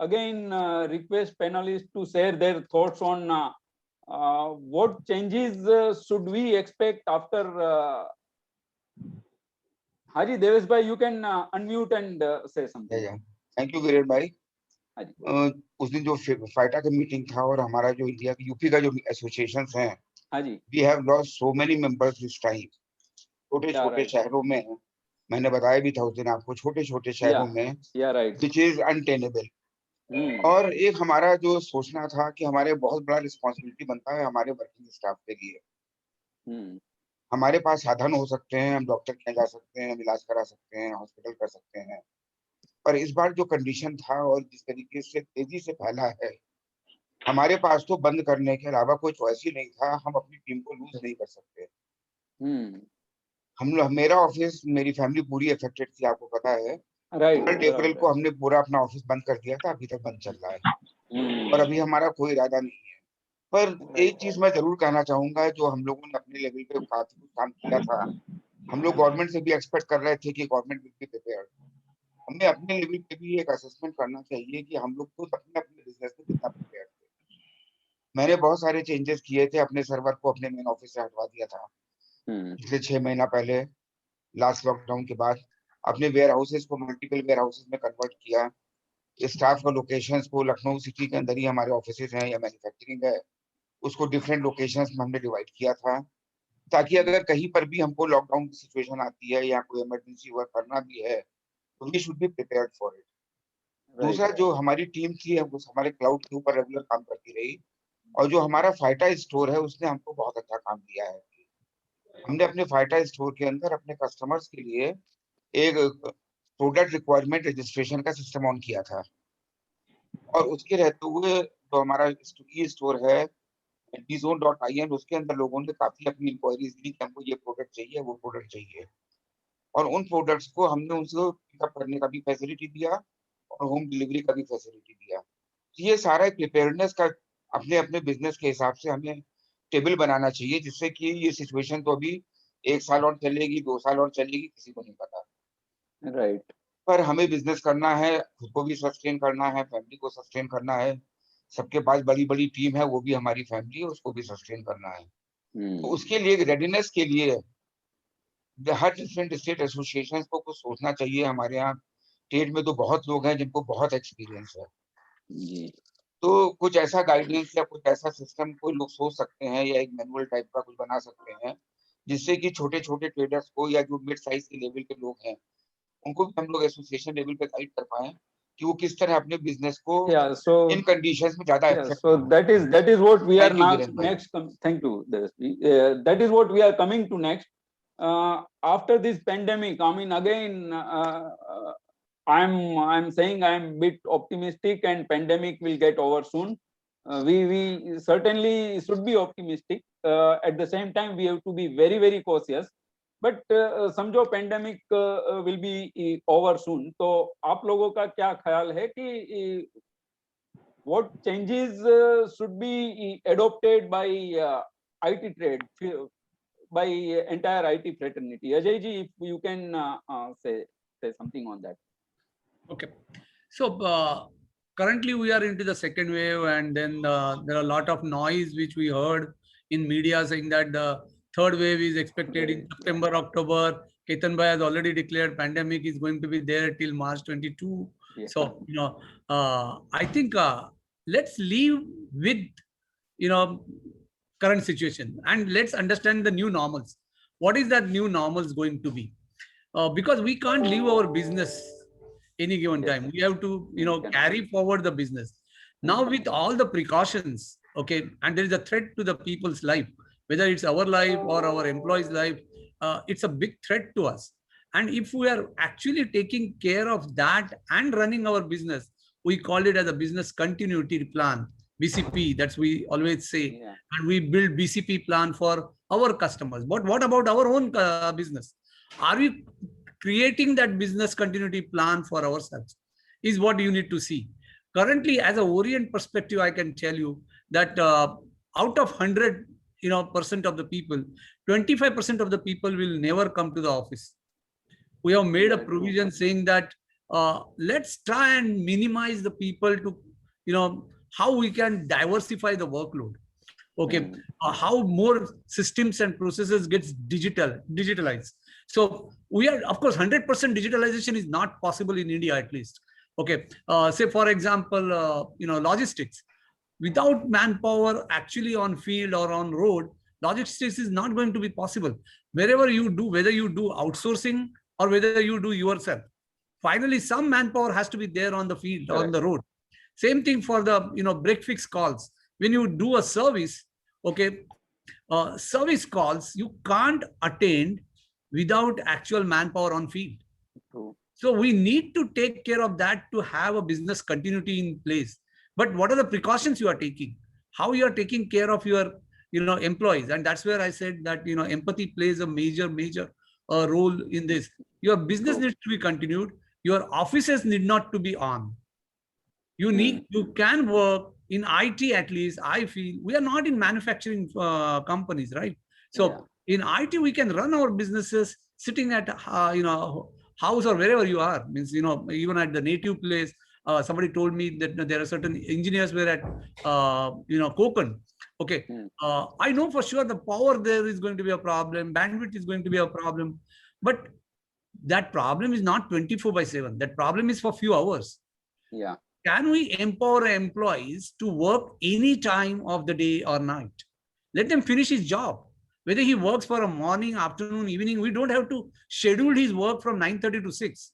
again request panelists to share their thoughts on what changes should we expect after. Haji Devesh bhai, you can unmute and say something. Yeah. Thank you, Viren bhai. Haji. उस दिन जो phyta का meeting था और हमारा जो India की UP का जो एसोसिएशंस हैं, Haji. we have lost so many members this time. छोटे-छोटे शहरों में, मैंने बताया भी था उस दिन आपको, छोटे-छोटे शहरों में, Yeah, right. which is untenable. और एक हमारा जो सोचना था कि हमारे बहुत बड़ा रिस्पांसिबिलिटी बनता है हमारे वर्किंग स्टाफ के लिए. हमारे पास साधन हो सकते हैं, हम डॉक्टर के जा सकते हैं, इलाज करा सकते हैं, हॉस्पिटल कर सकते हैं, पर इस बार जो कंडीशन था और जिस तरीके से तेजी से फैला है, हमारे पास तो बंद करने के अलावा कोई चॉइस ही नहीं था. हम अपनी टीम को लूज नहीं कर सकते. हम लोग, मेरा ऑफिस, मेरी फैमिली पूरी अफेक्टेड थी, आपको पता है. 3 अप्रैल को हमने पूरा अपना ऑफिस बंद कर दिया था, अभी तक बंद चल रहा है और अभी हमारा कोई इरादा नहीं है. पर एक चीज मैं जरूर कहना चाहूंगा, जो हम लोगों ने अपने लेवल पे काफी कुछ काम किया था, हम लोग गवर्नमेंट से भी एक्सपेक्ट कर रहे थे कि गवर्नमेंट विल बी प्रिपेयर्ड. हमें अपने लेवल पे भी एक असेसमेंट करना चाहिए कि हम लोग खुद अपने बिजनेस में कितना प्रिपेयर्ड थे. मैंने बहुत सारे चेंजेस किए थे, अपने सर्वर को अपने मेन ऑफिस से हटवा दिया था पिछले 6 महीना पहले, लास्ट लॉकडाउन के बाद. अपने वेयर हाउसेस को मल्टीपल वेयर हाउसेस में कन्वर्ट किया. स्टाफ का लोकेशंस को, लखनऊ सिटी के अंदर ही हमारे ऑफिसेज हैं या मैन्युफैक्चरिंग है, उसको डिफरेंट लोकेशंस में हमने डिवाइड किया था, ताकि अगर कहीं पर भी हमको लॉकडाउन की सिचुएशन आती है या कोई इमरजेंसी वर्क करना भी है तो we should be prepared for it. दूसरा, जो हमारी टीम थी वो हमारे क्लाउड के ऊपर रेगुलर काम करती रही, और जो हमारा फाइटा स्टोर है उसने हमको बहुत अच्छा काम दिया है। हमने अपने फाइटा स्टोर के अंदर अपने कस्टमर्स के लिए एक प्रोडक्ट रिक्वायरमेंट रजिस्ट्रेशन का सिस्टम ऑन किया था, और उसके रहते हुए जो हमारा ई स्टोर है dzone.in, उसके अंदर लोगों ने काफी अपनी इंक्वायरीज दी कि हमको ये प्रोडक्ट चाहिए, वो प्रोडक्ट चाहिए, और उन प्रोडक्ट्स को हमने उनको पिकअप करने का भी फैसिलिटी दिया और होम डिलीवरी का भी फैसिलिटी दिया। ये सारा प्रिपेयर्डनेस का अपने अपने बिजनेस के हिसाब से हमें टेबल बनाना चाहिए, जिससे कि ये सिचुएशन तो अभी 1 साल और चलेगी, 2 साल और चलेगी, किसी को नहीं पता। राइट। पर हमें बिजनेस करना है, खुद को भी सस्टेन करना है, फैमिली को सस्टेन करना है, सबके पास बड़ी बड़ी टीम है, वो भी हमारी फैमिली है, उसको भी सस्टेन करना है। तो उसके लिए रेडीनेस के लिए हर डिफरेंट स्टेट एसोसिएशन को कुछ सोचना चाहिए। हमारे यहाँ स्टेट में तो बहुत लोग हैं जिनको बहुत एक्सपीरियंस है, तो कुछ ऐसा गाइडेंस या कुछ ऐसा सिस्टम कोई लोग सोच सकते हैं, या एक मैनुअल टाइप का कुछ बना सकते हैं, जिससे कि छोटे छोटे ट्रेडर्स को या जो मिड साइज के लेवल के लोग हैं उनको भी हम लोग एसोसिएशन लेवल पे गाइड कर पाए कि वो किस तरह अपने बिजनेस को इन कंडीशंस में ज्यादा so that is what we are now next. Thank you. That is what we are coming to next. After this pandemic, I mean, again, I'm saying I'm a bit optimistic, and pandemic will get over soon. We certainly should be optimistic. At the same time, we have to be very, very cautious. But समझो pandemic will be over soon. तो आप लोगों का क्या ख्याल है कि what changes should be adopted by IT trade, by entire IT fraternity? Ajay ji, if you can say something on that. Okay, so currently we are into the second wave, and then there are a lot of noise which we heard in media saying that the third wave is expected in September, October. Ketan bhai has already declared pandemic is going to be there till March 22. Yeah. So, I think let's leave with, current situation, and let's understand the new normals. What is that new normals going to be? Because we can't leave our business any given time. We have to, carry forward the business. Now with all the precautions, okay, and there is a threat to the people's life, whether it's our life or our employees' life, it's a big threat to us. And if we are actually taking care of that and running our business, we call it as a business continuity plan, BCP, that's we always say. Yeah. And we build BCP plan for our customers. But what about our own business? Are we creating that business continuity plan for ourselves? Is what you need to see. Currently, as a Orient perspective, I can tell you that out of 100 percent of the people, 25% of the people will never come to the office. We have made a provision saying that let's try and minimize the people to, how we can diversify the workload. Okay, how more systems and processes gets digitalized. So we are, of course, 100% digitalization is not possible in India, at least. Okay, say for example, logistics. Without manpower actually on field or on road, logistics is not going to be possible. Wherever you do, whether you do outsourcing or whether you do yourself, finally some manpower has to be there on the field, on the road. Same thing for the break fix calls. When you do a service, okay, service calls you can't attend without actual manpower on field. So we need to take care of that to have a business continuity in place. But what are the precautions you are taking? How you are taking care of your employees? And that's where I said that empathy plays a major role in this. Your business needs to be continued. Your offices need not to be on. You can work in IT, at least I feel. We are not in manufacturing companies, right? So in IT we can run our businesses sitting at house or wherever you are. Means even at the native place. Somebody told me that there are certain engineers were at Konkan. Okay, I know for sure the power there is going to be a problem, bandwidth is going to be a problem, but that problem is not 24/7. That problem is for few hours. Yeah. Can we empower employees to work any time of the day or night? Let them finish his job. whether he works for a morning, afternoon, evening, we don't have to schedule his work from 9:30 to 6.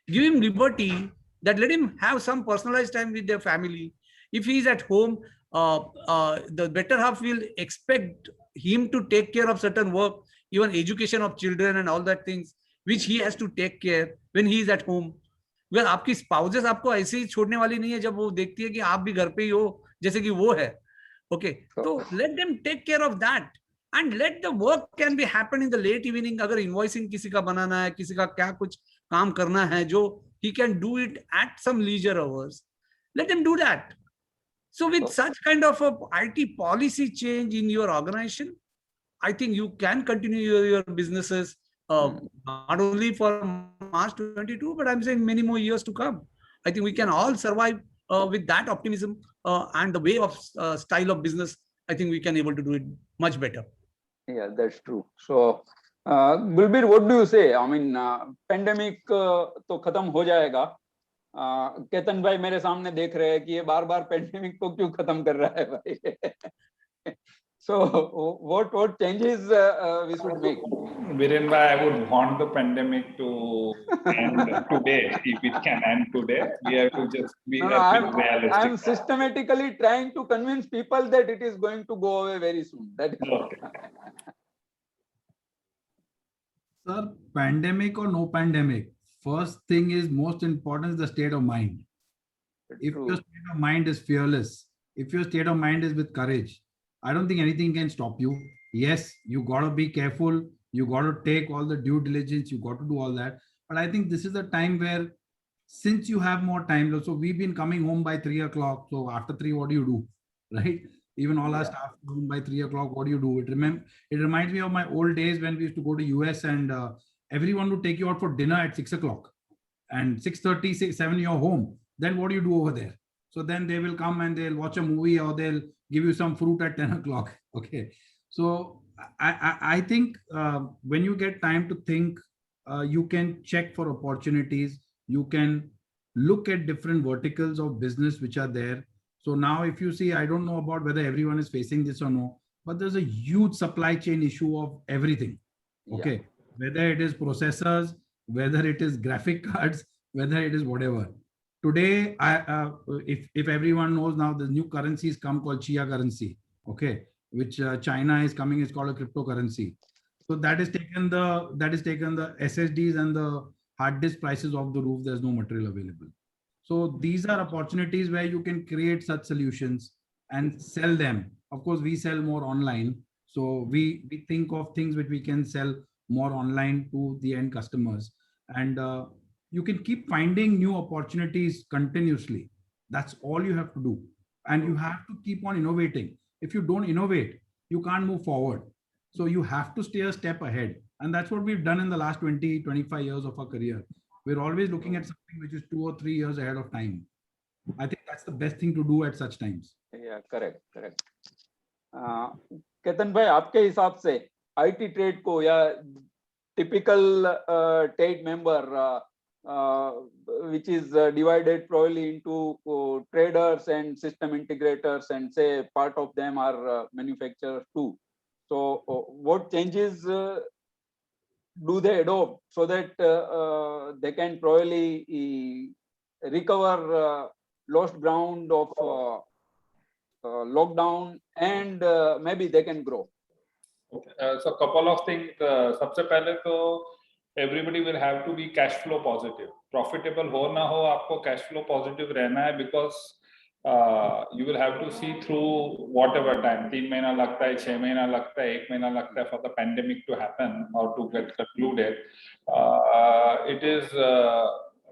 Give him liberty, that let him have some personalized time with their family. If he is at home, the better half will expect him to take care of certain work, even education of children and all that things, which he has to take care when he is at home. Because आपकी spouses आपको ऐसे ही छोड़ने वाली नहीं है जब वो देखती है कि आप भी घर पे ही हो जैसे कि वो है. Okay, so let them take care of that and let the work can be happen in the late evening. अगर invoicing किसी का बनाना है, किसी का क्या कुछ काम करना है जो he can do it at some leisure hours, let them do that. So with such kind of a IT policy change in your organization, I think you can continue your businesses not only for March 22, but I'm saying many more years to come. I think we can all survive with that optimism and the way of style of business. I think we can able to do it much better. Yeah, that's true. So, Gulbir, what do you say? I mean, pandemic तो खत्म हो जाएगा. केतन भाई मेरे सामने देख रहे हैं कि ये बार-बार pandemic को क्यों खत्म कर रहा है भाई? So, what changes we should make? Viren bhai, I would want the pandemic to end today. If it can end today, we have to just be realistic. I'm systematically trying to convince people that it is going to go away very soon. That is okay. Sir, pandemic or no pandemic, first thing is most important is the state of mind. If your state of mind is fearless, if your state of mind is with courage, I don't think anything can stop you. Yes, you got to be careful. You got to take all the due diligence. You got to do all that. But I think this is a time where, since you have more time, so we've been coming home by 3 o'clock. So after 3, what do you do? Right? Even all our staff home by 3 o'clock. What do you do? It reminds me of my old days when we used to go to US and everyone would take you out for dinner at 6 o'clock and 6:30, 7 you're home. Then what do you do over there? So then they will come and they'll watch a movie or they'll give you some fruit at 10 o'clock. Okay. So I think when you get time to think, you can check for opportunities. You can look at different verticals of business which are there. So now if you see, I don't know about whether everyone is facing this or no, but there's a huge supply chain issue of everything. Okay. Yeah. Whether it is processors, whether it is graphic cards, whether it is whatever. Today, if everyone knows now, the new currencies come called Chia currency, okay, which China is coming, is called a cryptocurrency. So that is taken the SSDs and the hard disk prices off the roof. There's no material available. So these are opportunities where you can create such solutions and sell them. Of course, we sell more online. So we think of things which we can sell more online to the end customers. And you can keep finding new opportunities continuously. That's all you have to do. And you have to keep on innovating. If you don't innovate, you can't move forward. So you have to stay a step ahead. And that's what we've done in the last 20, 25 years of our career. We're always looking at something which is 2 or 3 years ahead of time. I think that's the best thing to do at such times. Yeah, correct. Ketan bhai, आपके हिसाब से IT trade को या typical trade member which is divided probably into traders and system integrators, and say part of them are manufacturers too. So what changes do they adopt so that they can probably recover lost ground of lockdown, and maybe they can grow? Okay. So couple of things. सबसे पहले तो everybody will have to be cash flow positive. Profitable हो ना हो, आपको cash flow positive रहना है, because you will have to see through whatever time. 3 महीना लगता है, 6 महीना लगता है, 1 महीना लगता है for the pandemic to happen or to get concluded. It is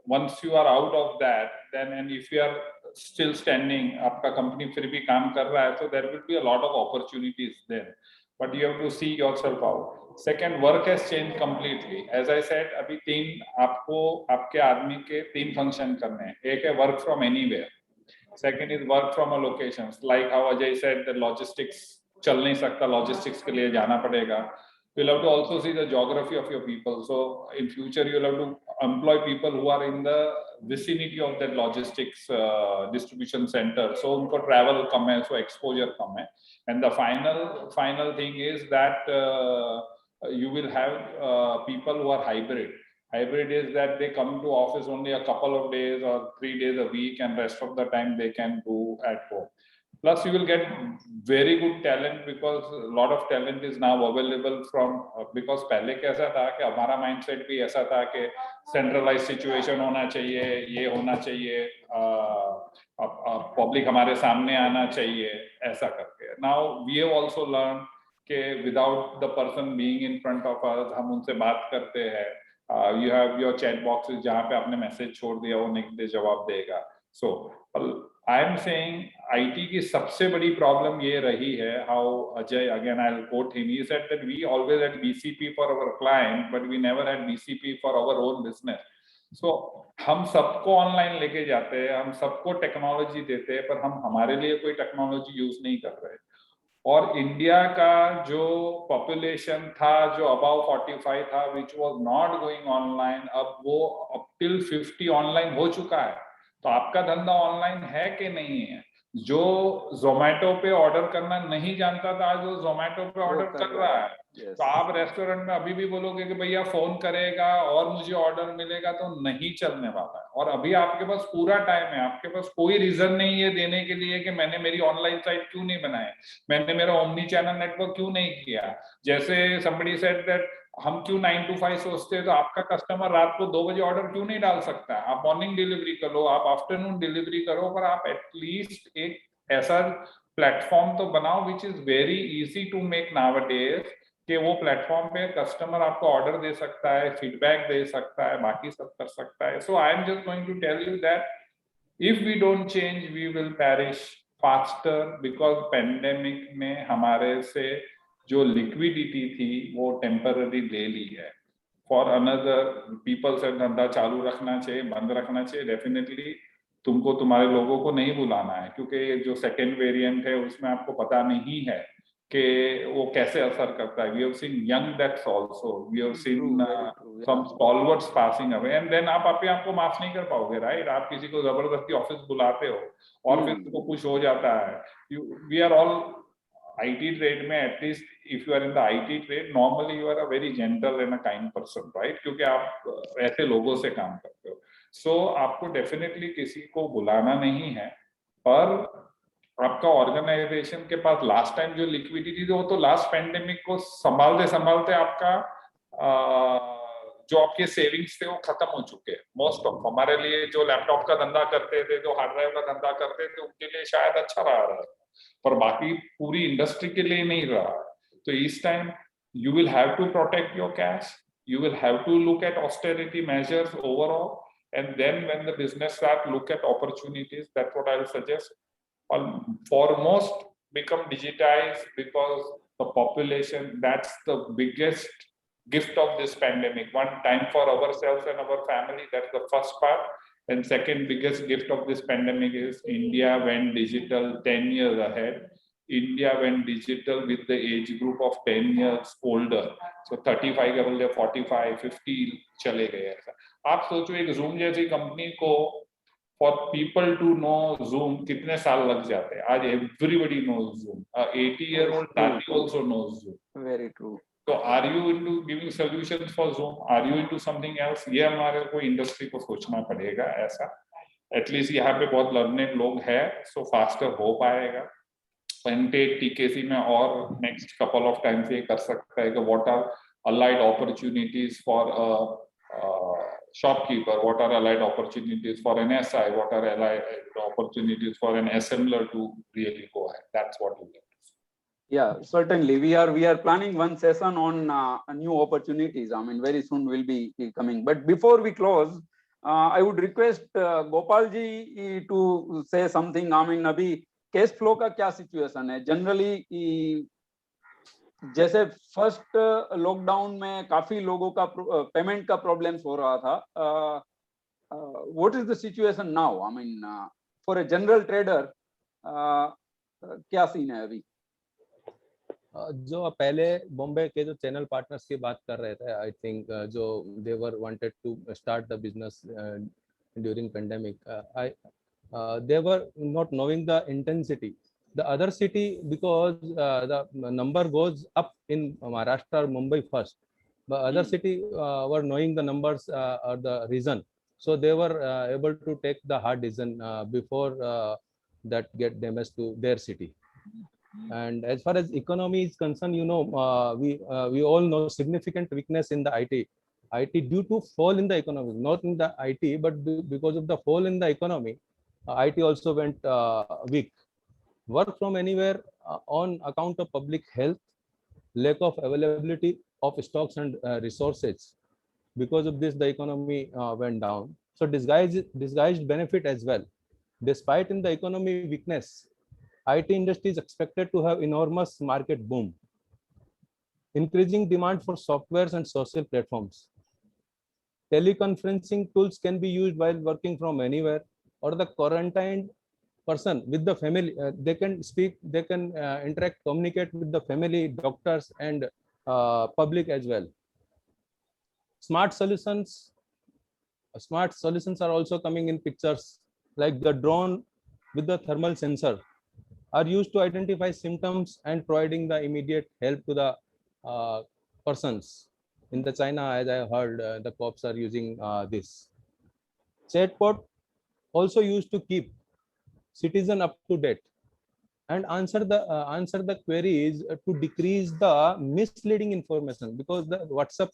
once you are out of that, then, and if you are still standing, आपका company फिर भी काम कर रहा है, so there will be a lot of opportunities there. But you have to see yourself out. Second, work has changed completely. As I said, अभी 3 आपको आपके आदमी के 3 फंक्शन करने हैं. एक है work from anywhere. Second is work from a location. Like how Ajay said, the logistics चल नहीं सकता, logistics के लिए जाना पड़ेगा. You'll have to also see the geography of your people. So in future, you'll have to employ people who are in the vicinity of that logistics distribution center. So उनको travel कम है, so exposure कम है. And the final thing is that you will have people who are hybrid. Hybrid is that they come to office only a couple of days or 3 days a week, and rest of the time they can do at home. Plus, you will get very good talent because a lot of talent is now available from because पहले कैसा था कि हमारा mindset भी ऐसा था कि centralized situation होना चाहिए, ये होना चाहिए, public हमारे सामने आना चाहिए, ऐसा करके. Now we have also learned कि without the person being in front of us, हम उनसे बात करते हैं. You have your chat boxes जहाँ पे आपने मैसेज छोड़ दिया वो नेक्स्ट डे जवाब देगा. So I am saying IT की सबसे बड़ी प्रॉब्लम ये रही है. How Ajay, again I'll quote him, he said that we always had BCP for our client but we never had BCP for our own business. So हम सबको online लेके जाते हैं, हम सबको टेक्नोलॉजी देते हैं, पर हम हमारे लिए कोई टेक्नोलॉजी यूज नहीं कर रहे. और इंडिया का जो पॉपुलेशन था जो अबाव 45 था which was not going online, अब वो अप टिल 50 ऑनलाइन हो चुका है. तो आपका धंधा ऑनलाइन है कि नहीं है? जो जोमेटो पे ऑर्डर करना नहीं जानता था आज वो जोमेटो पे ऑर्डर कर रहा है. तो आप रेस्टोरेंट में अभी भी बोलोगे कि भैया फोन करेगा और मुझे ऑर्डर मिलेगा, तो नहीं चलने वाला है. और अभी आपके पास पूरा टाइम है, आपके पास कोई रीजन नहीं है देने के लिए कि मैंने मेरी ऑनलाइन साइट क्यों नहीं बनाई, मैंने मेरा ओमनी चैनल नेटवर्क क्यों नहीं किया. जैसे somebody said that हम क्यों 9 to 5 सोचते हैं, तो आपका कस्टमर रात को 2 बजे ऑर्डर क्यों नहीं डाल सकता है? आप मॉर्निंग डिलीवरी करो, आप आफ्टरनून डिलीवरी करो, पर आप एटलीस्ट एक ऐसा प्लेटफॉर्म तो बनाओ which is very easy to make nowadays, कि वो प्लेटफॉर्म पे कस्टमर आपको ऑर्डर दे सकता है, फीडबैक दे सकता है, बाकी सब कर सकता है. So I am just going to tell you that if we don't change we will perish faster, because pandemic ने हमारे से जो लिक्विडिटी थी वो टेम्पररी ले ली है. फॉर अनदर पीपल से धंधा चालू रखना चाहिए, बंद रखना चाहिए, डेफिनेटली तुमको तुम्हारे लोगों को नहीं बुलाना है, क्योंकि ये जो सेकेंड वेरिएंट है उसमें आपको पता नहीं है कि वो कैसे असर करता है. We have seen young deaths also, we have seen some stalwarts passing away, and then आप अपने आप को माफ नहीं कर पाओगे, राइट? आप किसी को जबरदस्ती ऑफिस बुलाते हो और फिर उसको कुछ हो जाता है. We are all IT trade में, at least if you are in the IT trade, normally you are a very gentle and a kind person, right? क्योंकि आप ऐसे लोगों से काम करते हो. So आपको definitely किसी को बुलाना नहीं है, पर आपका ऑर्गेनाइजेशन के पास लास्ट टाइम जो लिक्विडिटी थी वो तो लास्ट पेंडेमिक को संभालते आपका जो आपके सेविंग्स थे वो खत्म हो चुके हैं. मोस्ट ऑफ हमारे लिए जो लैपटॉप का धंधा करते थे, जो हार्ड ड्राइव का धंधा करते थे, उनके लिए शायद अच्छा रहा है, पर बाकी पूरी इंडस्ट्री के लिए नहीं रहा. तो इस time you will have to protect your cash, you will have to look at austerity measures overall, and then when the business start look at opportunities, that's what I'll suggest. Foremost become digitized, because the population, that's the biggest gift of this pandemic. One, time for ourselves and our family, that's the first part. And second biggest gift of this pandemic is India went digital 10 years ahead. India went digital with the age group of 10 years older. So 35 के बदले 45, 50 चले गए. ऐसा आप सोचो एक Zoom जैसी company को for people to know Zoom कितने साल लग जाते हैं. आज everybody knows Zoom. 80-year-old Tati also knows Zoom. Very true. So are you into giving solutions for Zoom? Are you into something else? ये हमारे को इंडस्ट्री को सोचना पड़ेगा ऐसा. एटलीस्ट यहाँ पे बहुत लर्नेड लोग हैं, सो फास्टर हो पाएगा. TKC में और नेक्स्ट कपल ऑफ टाइम से कर सकता है कि what are allied opportunities for shopkeeper, what are allied opportunities for an SI, what are allied opportunities for an assembler to really go ahead. That's what we do. Yeah, certainly. We are planning one session on new opportunities. I mean, very soon will be coming. But before we close, I would request Gopal ji to say something. I mean, अभी cash flow का क्या situation है generally? जैसे first lockdown में काफी लोगों का payment का प्रॉब्लम्स हो रहा था. What is the situation now? I mean for a general trader क्या सीन है अभी? जो पहले बॉम्बे के जो चैनल पार्टनर्स की बात कर रहे थे, आई थिंक जो they were wanted to start the business during pandemic. They were not knowing the intensity. The other city, because the number goes up in Maharashtra or Mumbai first, but other city were knowing the numbers or the reason, so they were able to take the hard decision before that get damage to their city. And as far as economy is concerned, you know, we all know significant weakness in the IT due to fall in the economy, not in the IT, but because of the fall in the economy, IT also went weak. Work from anywhere on account of public health, lack of availability of stocks and resources. Because of this, the economy went down. So disguised benefit as well. Despite in the economy weakness, IT industry is expected to have enormous market boom. Increasing demand for softwares and social platforms. Teleconferencing tools can be used while working from anywhere, or the quarantined person with the family, they can speak, they can interact, communicate with the family, doctors, and public as well. Smart solutions are also coming in pictures, like the drone with the thermal sensor are used to identify symptoms and providing the immediate help to the persons. In the China, as I heard, the cops are using this. Chatbot also used to keep citizen up to date and answer the queries to decrease the misleading information, because the WhatsApp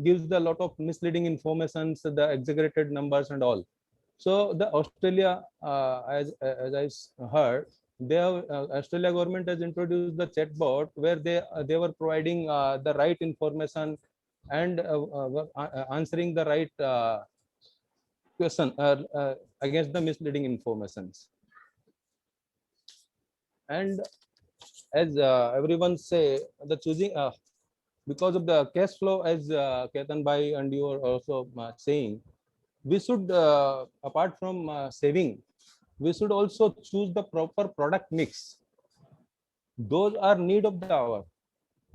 gives a lot of misleading informations, the exaggerated numbers and all. So the Australia, as I heard, they have, Australia government has introduced the chatbot where they were providing the right information and answering the right question against the misleading informations. And as everyone say, the choosing because of the cash flow, as Ketan Bhai and you are also saying, we should apart from saving, we should also choose the proper product mix. Those are need of the hour.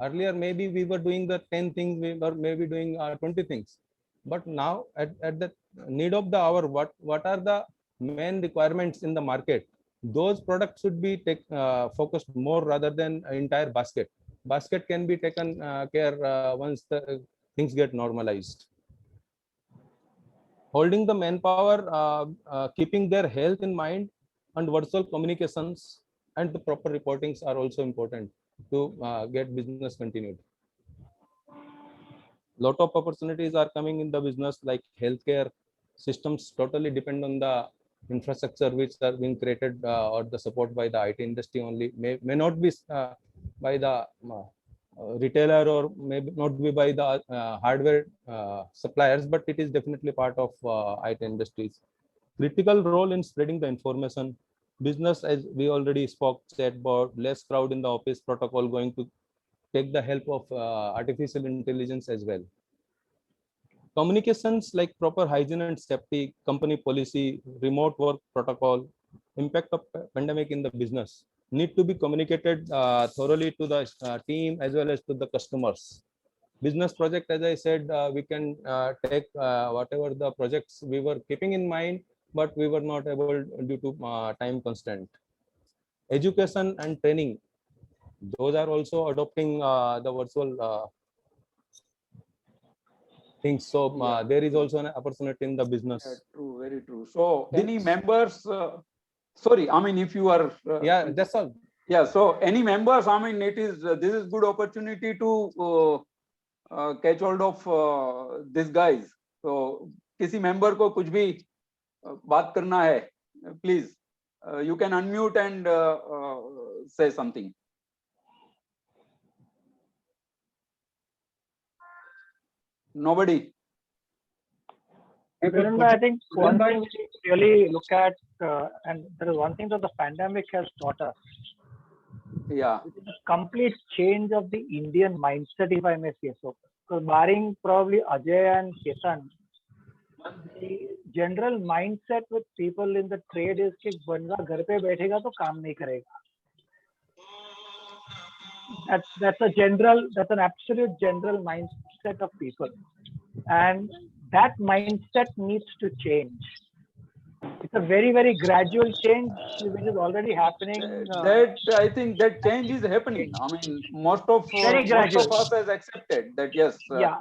Earlier, maybe we were doing the 10 things, we were maybe doing 20 things. But now at the need of the hour, what are the main requirements in the market? Those products should be focused more rather than entire basket. Basket can be taken care once the things get normalized. Holding the manpower, keeping their health in mind, and virtual communications and the proper reportings are also important to get business continued. Lot of opportunities are coming in the business, like healthcare systems totally depend on the infrastructure which are being created or the support by the IT industry only, may not be by the retailer, or maybe not be by the hardware suppliers, but it is definitely part of IT industries. Critical role in spreading the information. Business, as we already spoke, chatbot, less crowd in the office, protocol going to take the help of artificial intelligence as well. Communications like proper hygiene and safety, company policy, remote work protocol, impact of pandemic in the business need to be communicated thoroughly to the team as well as to the customers. Business project, as I said, we can take whatever the projects we were keeping in mind, but we were not able due to time constraint. Education and training, those are also adopting the virtual things. So there is also an opportunity in the business. Yeah, true, very true. So any members, sorry, I mean, if you are. Yeah, that's all. Yeah, so any members, I mean, it is, this is good opportunity to catch hold of this guys. So किसी member को कुछ भी बात करना है, please, you can unmute and say something. Nobody. I think one thing we really look at, and there is one thing that the pandemic has taught us. Yeah. It is a complete change of the Indian mindset, if I may say so. So barring probably Ajay and Ketan, the general mindset with people in the trade is कि बंदा घर पे बैठेगा तो काम नहीं करेगा. That's an absolute general mindset of people, and that mindset needs to change. It's a very, very gradual change which is already happening. That I think that change is happening. I mean, most of us has accepted that. Yes. Yeah.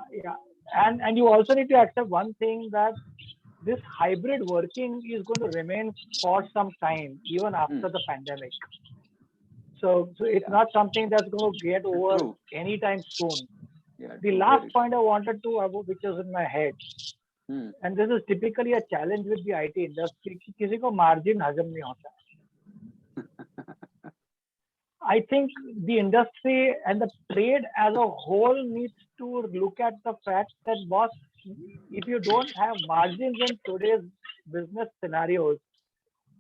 And you also need to accept one thing, that this hybrid working is going to remain for some time, even after the pandemic. So it's not something that's going to get over anytime soon. The last point I wanted to, which is in my head, and this is typically a challenge with the IT industry, कि किसी को margin हजम नहीं होता. I think the industry and the trade as a whole needs to look at the fact that, boss, if you don't have margins in today's business scenarios,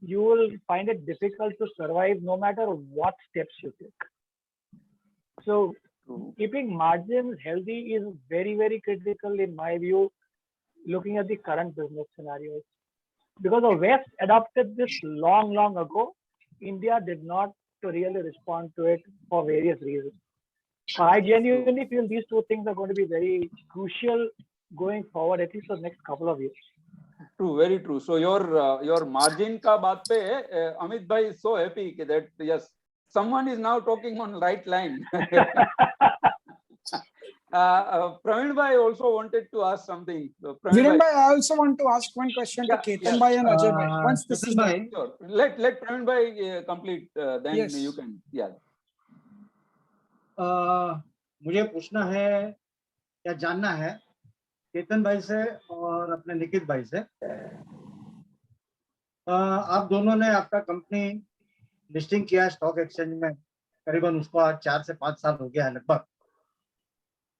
you will find it difficult to survive no matter what steps you take. So keeping margins healthy is very, very critical in my view, looking at the current business scenarios. Because the West adopted this long, long ago, India did not really respond to it for various reasons. I genuinely feel these two things are going to be very crucial going forward, at least for the next couple of years. True, very true. So your margin ka baat pe, Amit bhai is so happy that yes, someone is now talking on right line. Praveen bhai also wanted to ask something. Viren bhai, I also want to ask one question to Ketan bhai and Ajay bhai. Once this is done. Sure. Let Praveen bhai complete, then yes. You can. Yeah. मुझे पूछना है या जानना है केतन भाई से और अपने निकित भाई से, आप दोनों ने आपका कंपनी लिस्टिंग किया स्टॉक एक्सचेंज में, करीबन उसको आज 4 से 5 साल हो गया है लगभग.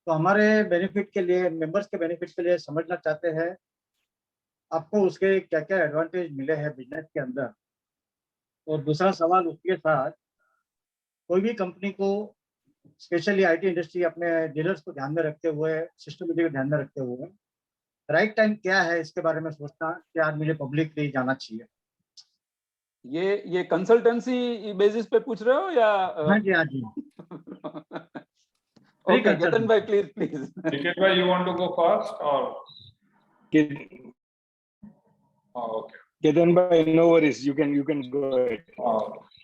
तो हमारे बेनिफिट के लिए, मेंबर्स के बेनिफिट के लिए समझना चाहते हैं आपको उसके क्या क्या एडवांटेज मिले हैं बिजनेस के अंदर. और दूसरा सवाल उसके साथ, कोई भी कंपनी को स्पेशली आईटी इंडस्ट्री अपने डीलर्स को ध्यान में रखते हुए, सिस्टमेटिक को ध्यान में रखते हुए, राइट टाइम क्या है इसके बारे में सोचना कि आज मुझे पब्लिकली जाना चाहिए. ये कंसल्टेंसी बेसिस पे पूछ रहे हो या? हाँ जी, हाँ जी. Okay, Ketan bhai, please. Niket bhai, you want to go first or? Okay. Ketan bhai, no worries. You can go ahead.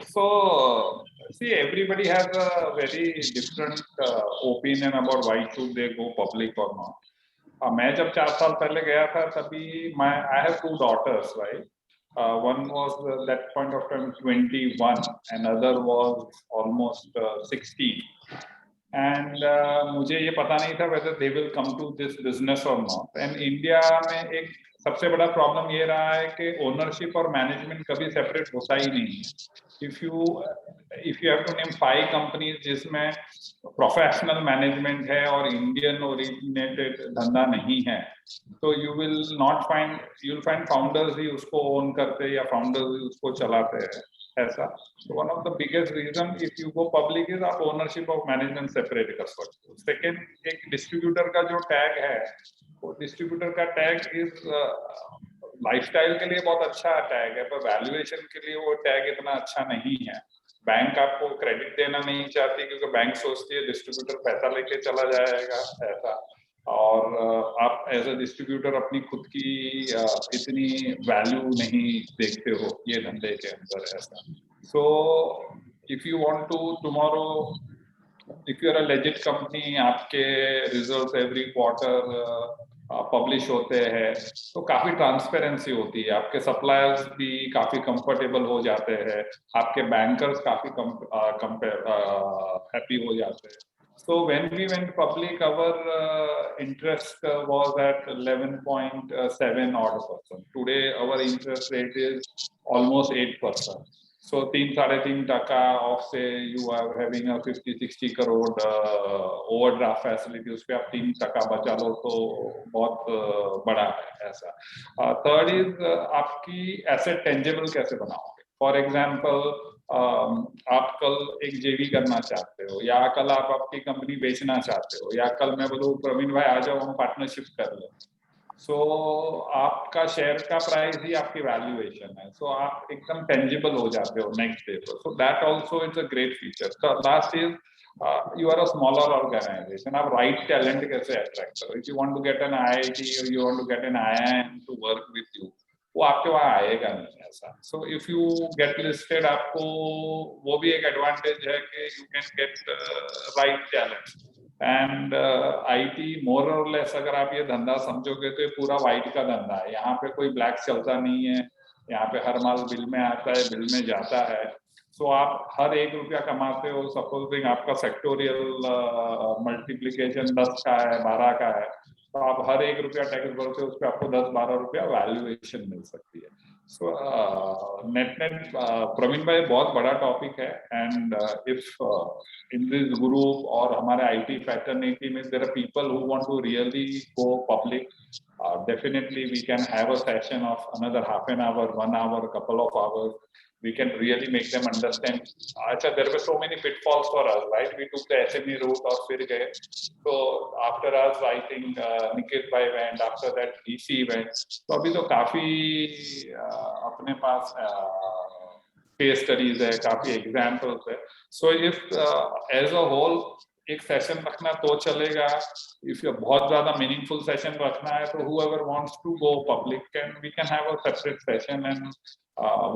So see, everybody has a very different opinion about why should they go public or not. मैं जब 4 साल पहले गया था तभी I have 2 daughters, right? One was that point of time 21, another was almost 16. And मुझे ये पता नहीं था whether they will come to this business or not. And India में एक सबसे बड़ा प्रॉब्लम ये रहा है कि ओनरशिप और मैनेजमेंट कभी सेपरेट होता ही नहीं है. If you have to name 5 companies जिसमें प्रोफेशनल मैनेजमेंट है और इंडियन ओरिजिनेटेड धंधा नहीं है, तो you will find फाउंडर्स ही उसको ओन करते या फाउंडर्स ही उसको चलाते हैं ऐसा. So one of the biggest reason if you go public is आप ओनरशिप ऑफ मैनेजमेंट सेपरेट कर सकते हो. सेकेंड, एक डिस्ट्रीब्यूटर का जो टैग है, वो डिस्ट्रीब्यूटर का टैग इज लाइफस्टाइल के लिए बहुत अच्छा टैग है, पर वैल्यूएशन के लिए वो टैग इतना अच्छा नहीं है. बैंक आपको क्रेडिट देना नहीं चाहती क्योंकि बैंक सोचती है डिस्ट्रीब्यूटर पैसा लेके चला जाएगा ऐसा, और आप एज अ डिस्ट्रीब्यूटर अपनी खुद की इतनी वैल्यू नहीं देखते हो ये धंधे के अंदर ऐसा. So if you want to tomorrow, if you are a legit company, आपके रिजल्ट्स एवरी क्वार्टर पब्लिश होते हैं, तो काफी ट्रांसपेरेंसी होती है, आपके सप्लायर्स भी काफी कंफर्टेबल हो जाते हैं, आपके बैंकर्स काफी हैप्पी हो जाते हैं. So when we went public, our interest was at 11.7 odd %. Today our interest rate is almost 8%. So 3-3.5% of say you are having a 50-60 crore overdraft facility, उसपे आप 3% बचा लो तो बहुत बड़ा है ऐसा. Third is आपकी asset tangible कैसे बनाओगे. For example, आप कल एक जेवी करना चाहते हो, या कल आप आपकी कंपनी बेचना चाहते हो, या कल मैं बोलूँ प्रवीण भाई आ जाओ हम पार्टनरशिप कर लें, सो आपका शेयर का प्राइस ही आपकी वैल्यूएशन है. सो आप एकदम टेंजिबल हो जाते हो नेक्स्ट डे पर. So that also it's a great feature. The last is you are a smaller organization. आप right talent कैसे attract करो? If you want to get an IIT or you want to get an IIM to work with you, वो आपके वहाँ आएगा नहीं ऐसा. So if you get listed, आपको वो भी एक advantage है कि you can get right talent. And IT more or less अगर आप ये धंधा समझोगे तो ये पूरा white का धंधा है. यहाँ पे कोई black चलता नहीं है. यहाँ पे हर माल बिल में आता है, बिल में जाता है. So आप हर ₹1 कमाते हो, सपोजिंग आपका सेक्टोरियल मल्टीप्लिकेशन 10 का है, 12 का है, तो आप हर ₹1 टैक्स भरते हो, उस पर आपको 10-12 रुपया वैल्यूएशन मिल सकती है. सो नेट प्रवीण भाई बहुत बड़ा टॉपिक है. And if in this group और हमारे IT फैटर्निटी में there are people who want to really go public, definitely we can have a session of another half an hour, 1 hour, a couple of hours. We can really make them understand. Achha, there were so many pitfalls for us, right? We took the SME route or fir gaye. So after us, I think Nikhil bhai went. After that, DC went. So abhi to काफी अपने पास case studies है, काफी examples है. So if as a whole एक session रखना तो चलेगा. If you बहुत ज्यादा मीनिंगफुल सेशन रखना है तो whoever wants to go public we can have a separate session and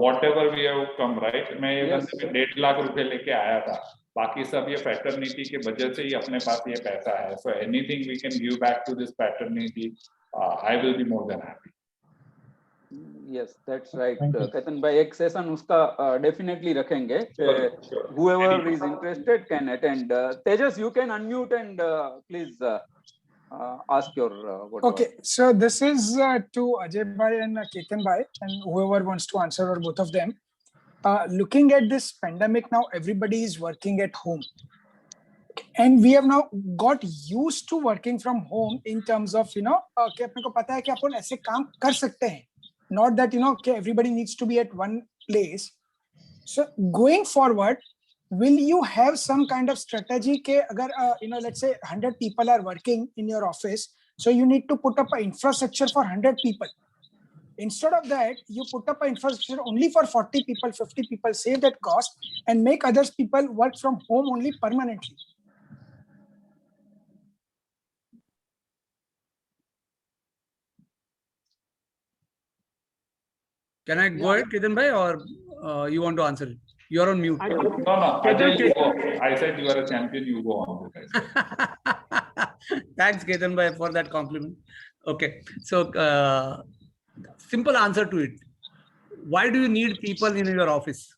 whatever we have come, right? मैं ये ₹1.5 लाख लेके आया था. बाकी सब ये पैटर्निटी के वजह से ही अपने पास ये पैसा है. So anything we can give back to this paternity, I will be more than happy. Yes, that's right. Ketan bhai, एक सेशन उसका definitely रखेंगे. Whoever is interested can attend. Tejas, you can unmute and please ask your whatever. Okay, so this is to Ajay bhai and Ketan bhai and whoever wants to answer, or both of them. Looking at this pandemic now, everybody is working at home. And we have now got used to working from home in terms of, कि अपने को पता है कि अपन ऐसे काम कर सकते हैं. Not that, everybody needs to be at one place. So going forward, will you have some kind of strategy ke agar, let's say 100 people are working in your office, so you need to put up an infrastructure for 100 people. Instead of that, you put up an infrastructure only for 40 people, 50 people, save that cost and make others people work from home only permanently. Can I go ahead, Ketan bhai, or you want to answer it? You are on mute. No, Ajay, you go. I said you are a champion, you go on. Thanks, Ketan bhai, for that compliment. Okay, so simple answer to it. Why do you need people in your office?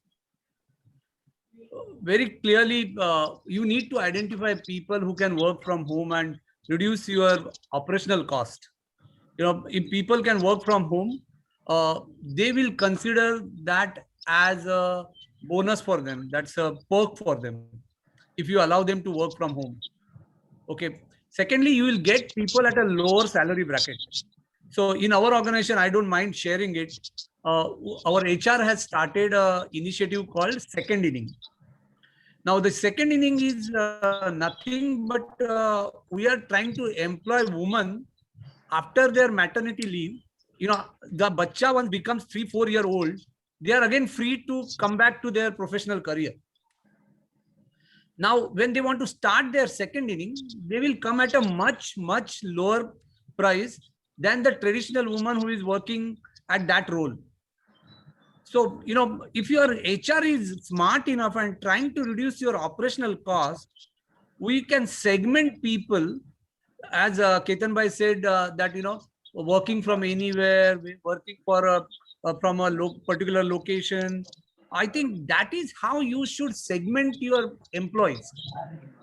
Very clearly, you need to identify people who can work from home and reduce your operational cost. If people can work from home, they will consider that as a bonus for them. That's a perk for them if you allow them to work from home. Okay. Secondly, you will get people at a lower salary bracket. So in our organization, I don't mind sharing it. Our HR has started an initiative called Second Inning. Now the second inning is nothing but we are trying to employ women after their maternity leave. The bacha once becomes 3-4 year old, they are again free to come back to their professional career. Now, when they want to start their second inning, they will come at a much, much lower price than the traditional woman who is working at that role. So, if your HR is smart enough and trying to reduce your operational cost, we can segment people, as Ketan bhai said, that, working from anywhere, working for from a particular location. I think that is how you should segment your employees.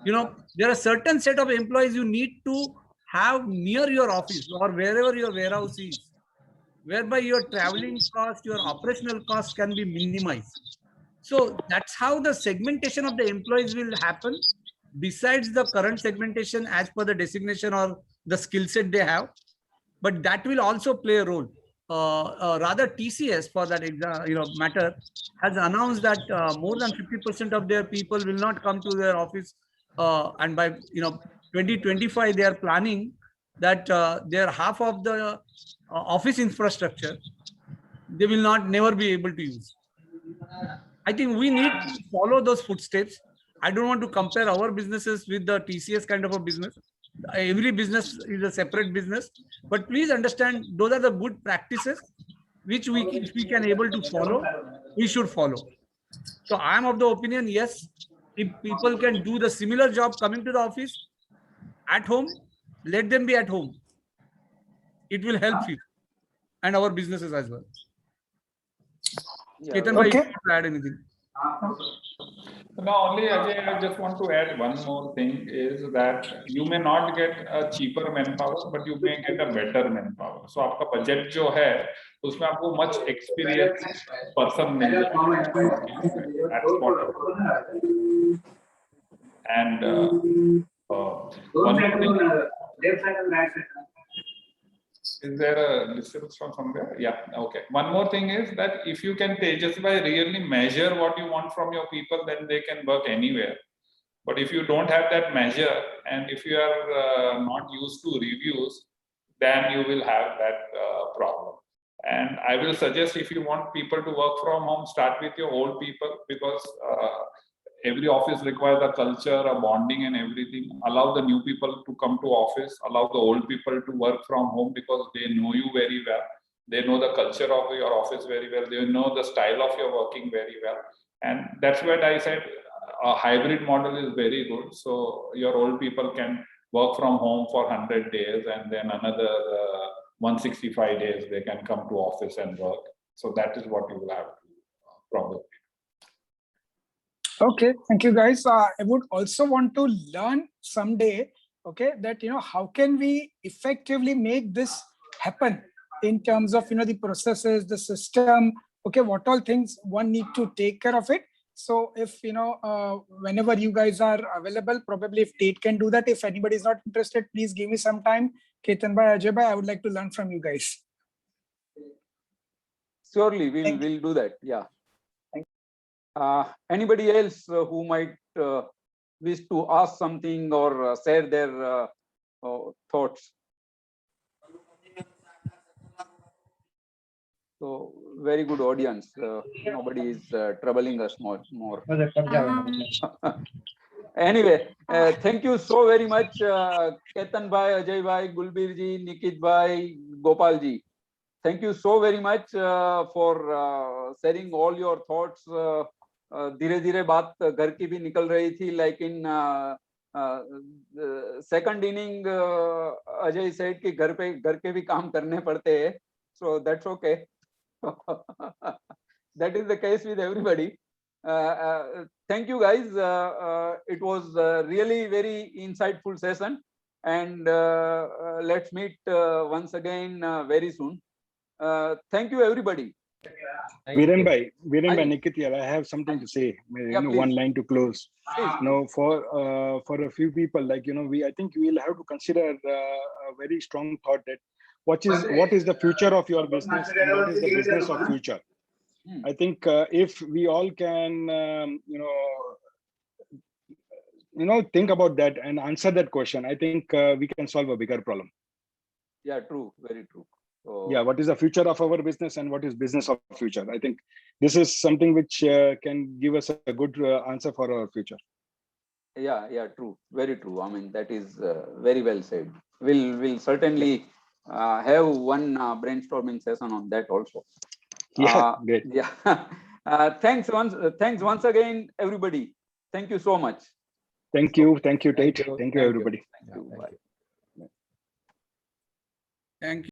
There are certain set of employees you need to have near your office or wherever your warehouse is, whereby your traveling cost, your operational cost can be minimized. So that's how the segmentation of the employees will happen, besides the current segmentation as per the designation or the skill set they have. But that will also play a role. Rather, TCS, for that matter, has announced that more than 50% of their people will not come to their office, and by 2025 they are planning that their half of the office infrastructure they will never be able to use. I think we need to follow those footsteps. I don't want to compare our businesses with the TCS kind of a business. Every business is a separate business, but please understand those are the good practices which if we can able to follow, we should follow. So I am of the opinion, yes, if people can do the similar job coming to the office at home, let them be at home. It will help you and our businesses as well. Yeah, Ketan, okay. if you want to add anything. No, only Ajay, I just want to add one more thing is that you may not get a cheaper manpower, but you may get a better manpower. So आपका budget जो है, उसमें आपको much experienced person मिल जाएगा. That's what. And one more thing. Is there a disturbance from somewhere? Yeah, okay. One more thing is that if you can Tejasbhai really measure what you want from your people, then they can work anywhere. But if you don't have that measure and if you are not used to reviews, then you will have that problem. And I will suggest if you want people to work from home, start with your old people because every office requires a culture, a bonding and everything. Allow the new people to come to office, allow the old people to work from home because they know you very well. They know the culture of your office very well. They know the style of your working very well. And that's what I said, a hybrid model is very good. So your old people can work from home for 100 days and then another 165 days they can come to office and work. So that is what you will have to probably. Okay, thank you guys. I would also want to learn someday, okay, that, how can we effectively make this happen in terms of, the processes, the system, okay, what all things one need to take care of it. So if, whenever you guys are available, probably if Tate can do that, if anybody is not interested, please give me some time. Ketan bhai, Ajay bhai, I would like to learn from you guys. Surely, we'll do that. Yeah. Anybody else who might wish to ask something or share their thoughts? So very good audience. Nobody is troubling us more. Anyway, thank you so very much, Ketan bhai, Ajay bhai, Gulbir ji, Nikit bhai, Gopal ji. Thank you so very much for sharing all your thoughts. धीरे धीरे बात घर की भी निकल रही थी, लेकिन सेकंड इनिंग अजय सेठ कि घर के भी काम करने पड़ते हैं. So that's okay. That is the case with everybody. Thank you guys. It was really very insightful session, and let's meet once again very soon. Thank you everybody. Viren bhai, Nikit here. I have something to say. One line to close. For a few people, like I think we will have to consider a very strong thought that what is the future of your business and what is the business of future. I think if we all can think about that and answer that question, I think we can solve a bigger problem. Yeah, true, very true. So, yeah, what is the future of our business and what is business of future? I think this is something which can give us a good answer for our future. Yeah, true, very true. I mean, that is very well said. We'll certainly have one brainstorming session on that also. Yeah, great. Yeah. Thanks once again, everybody. Thank you so much. Thank you, Tate. Thank you, everybody. Thank you. Bye. Thank you.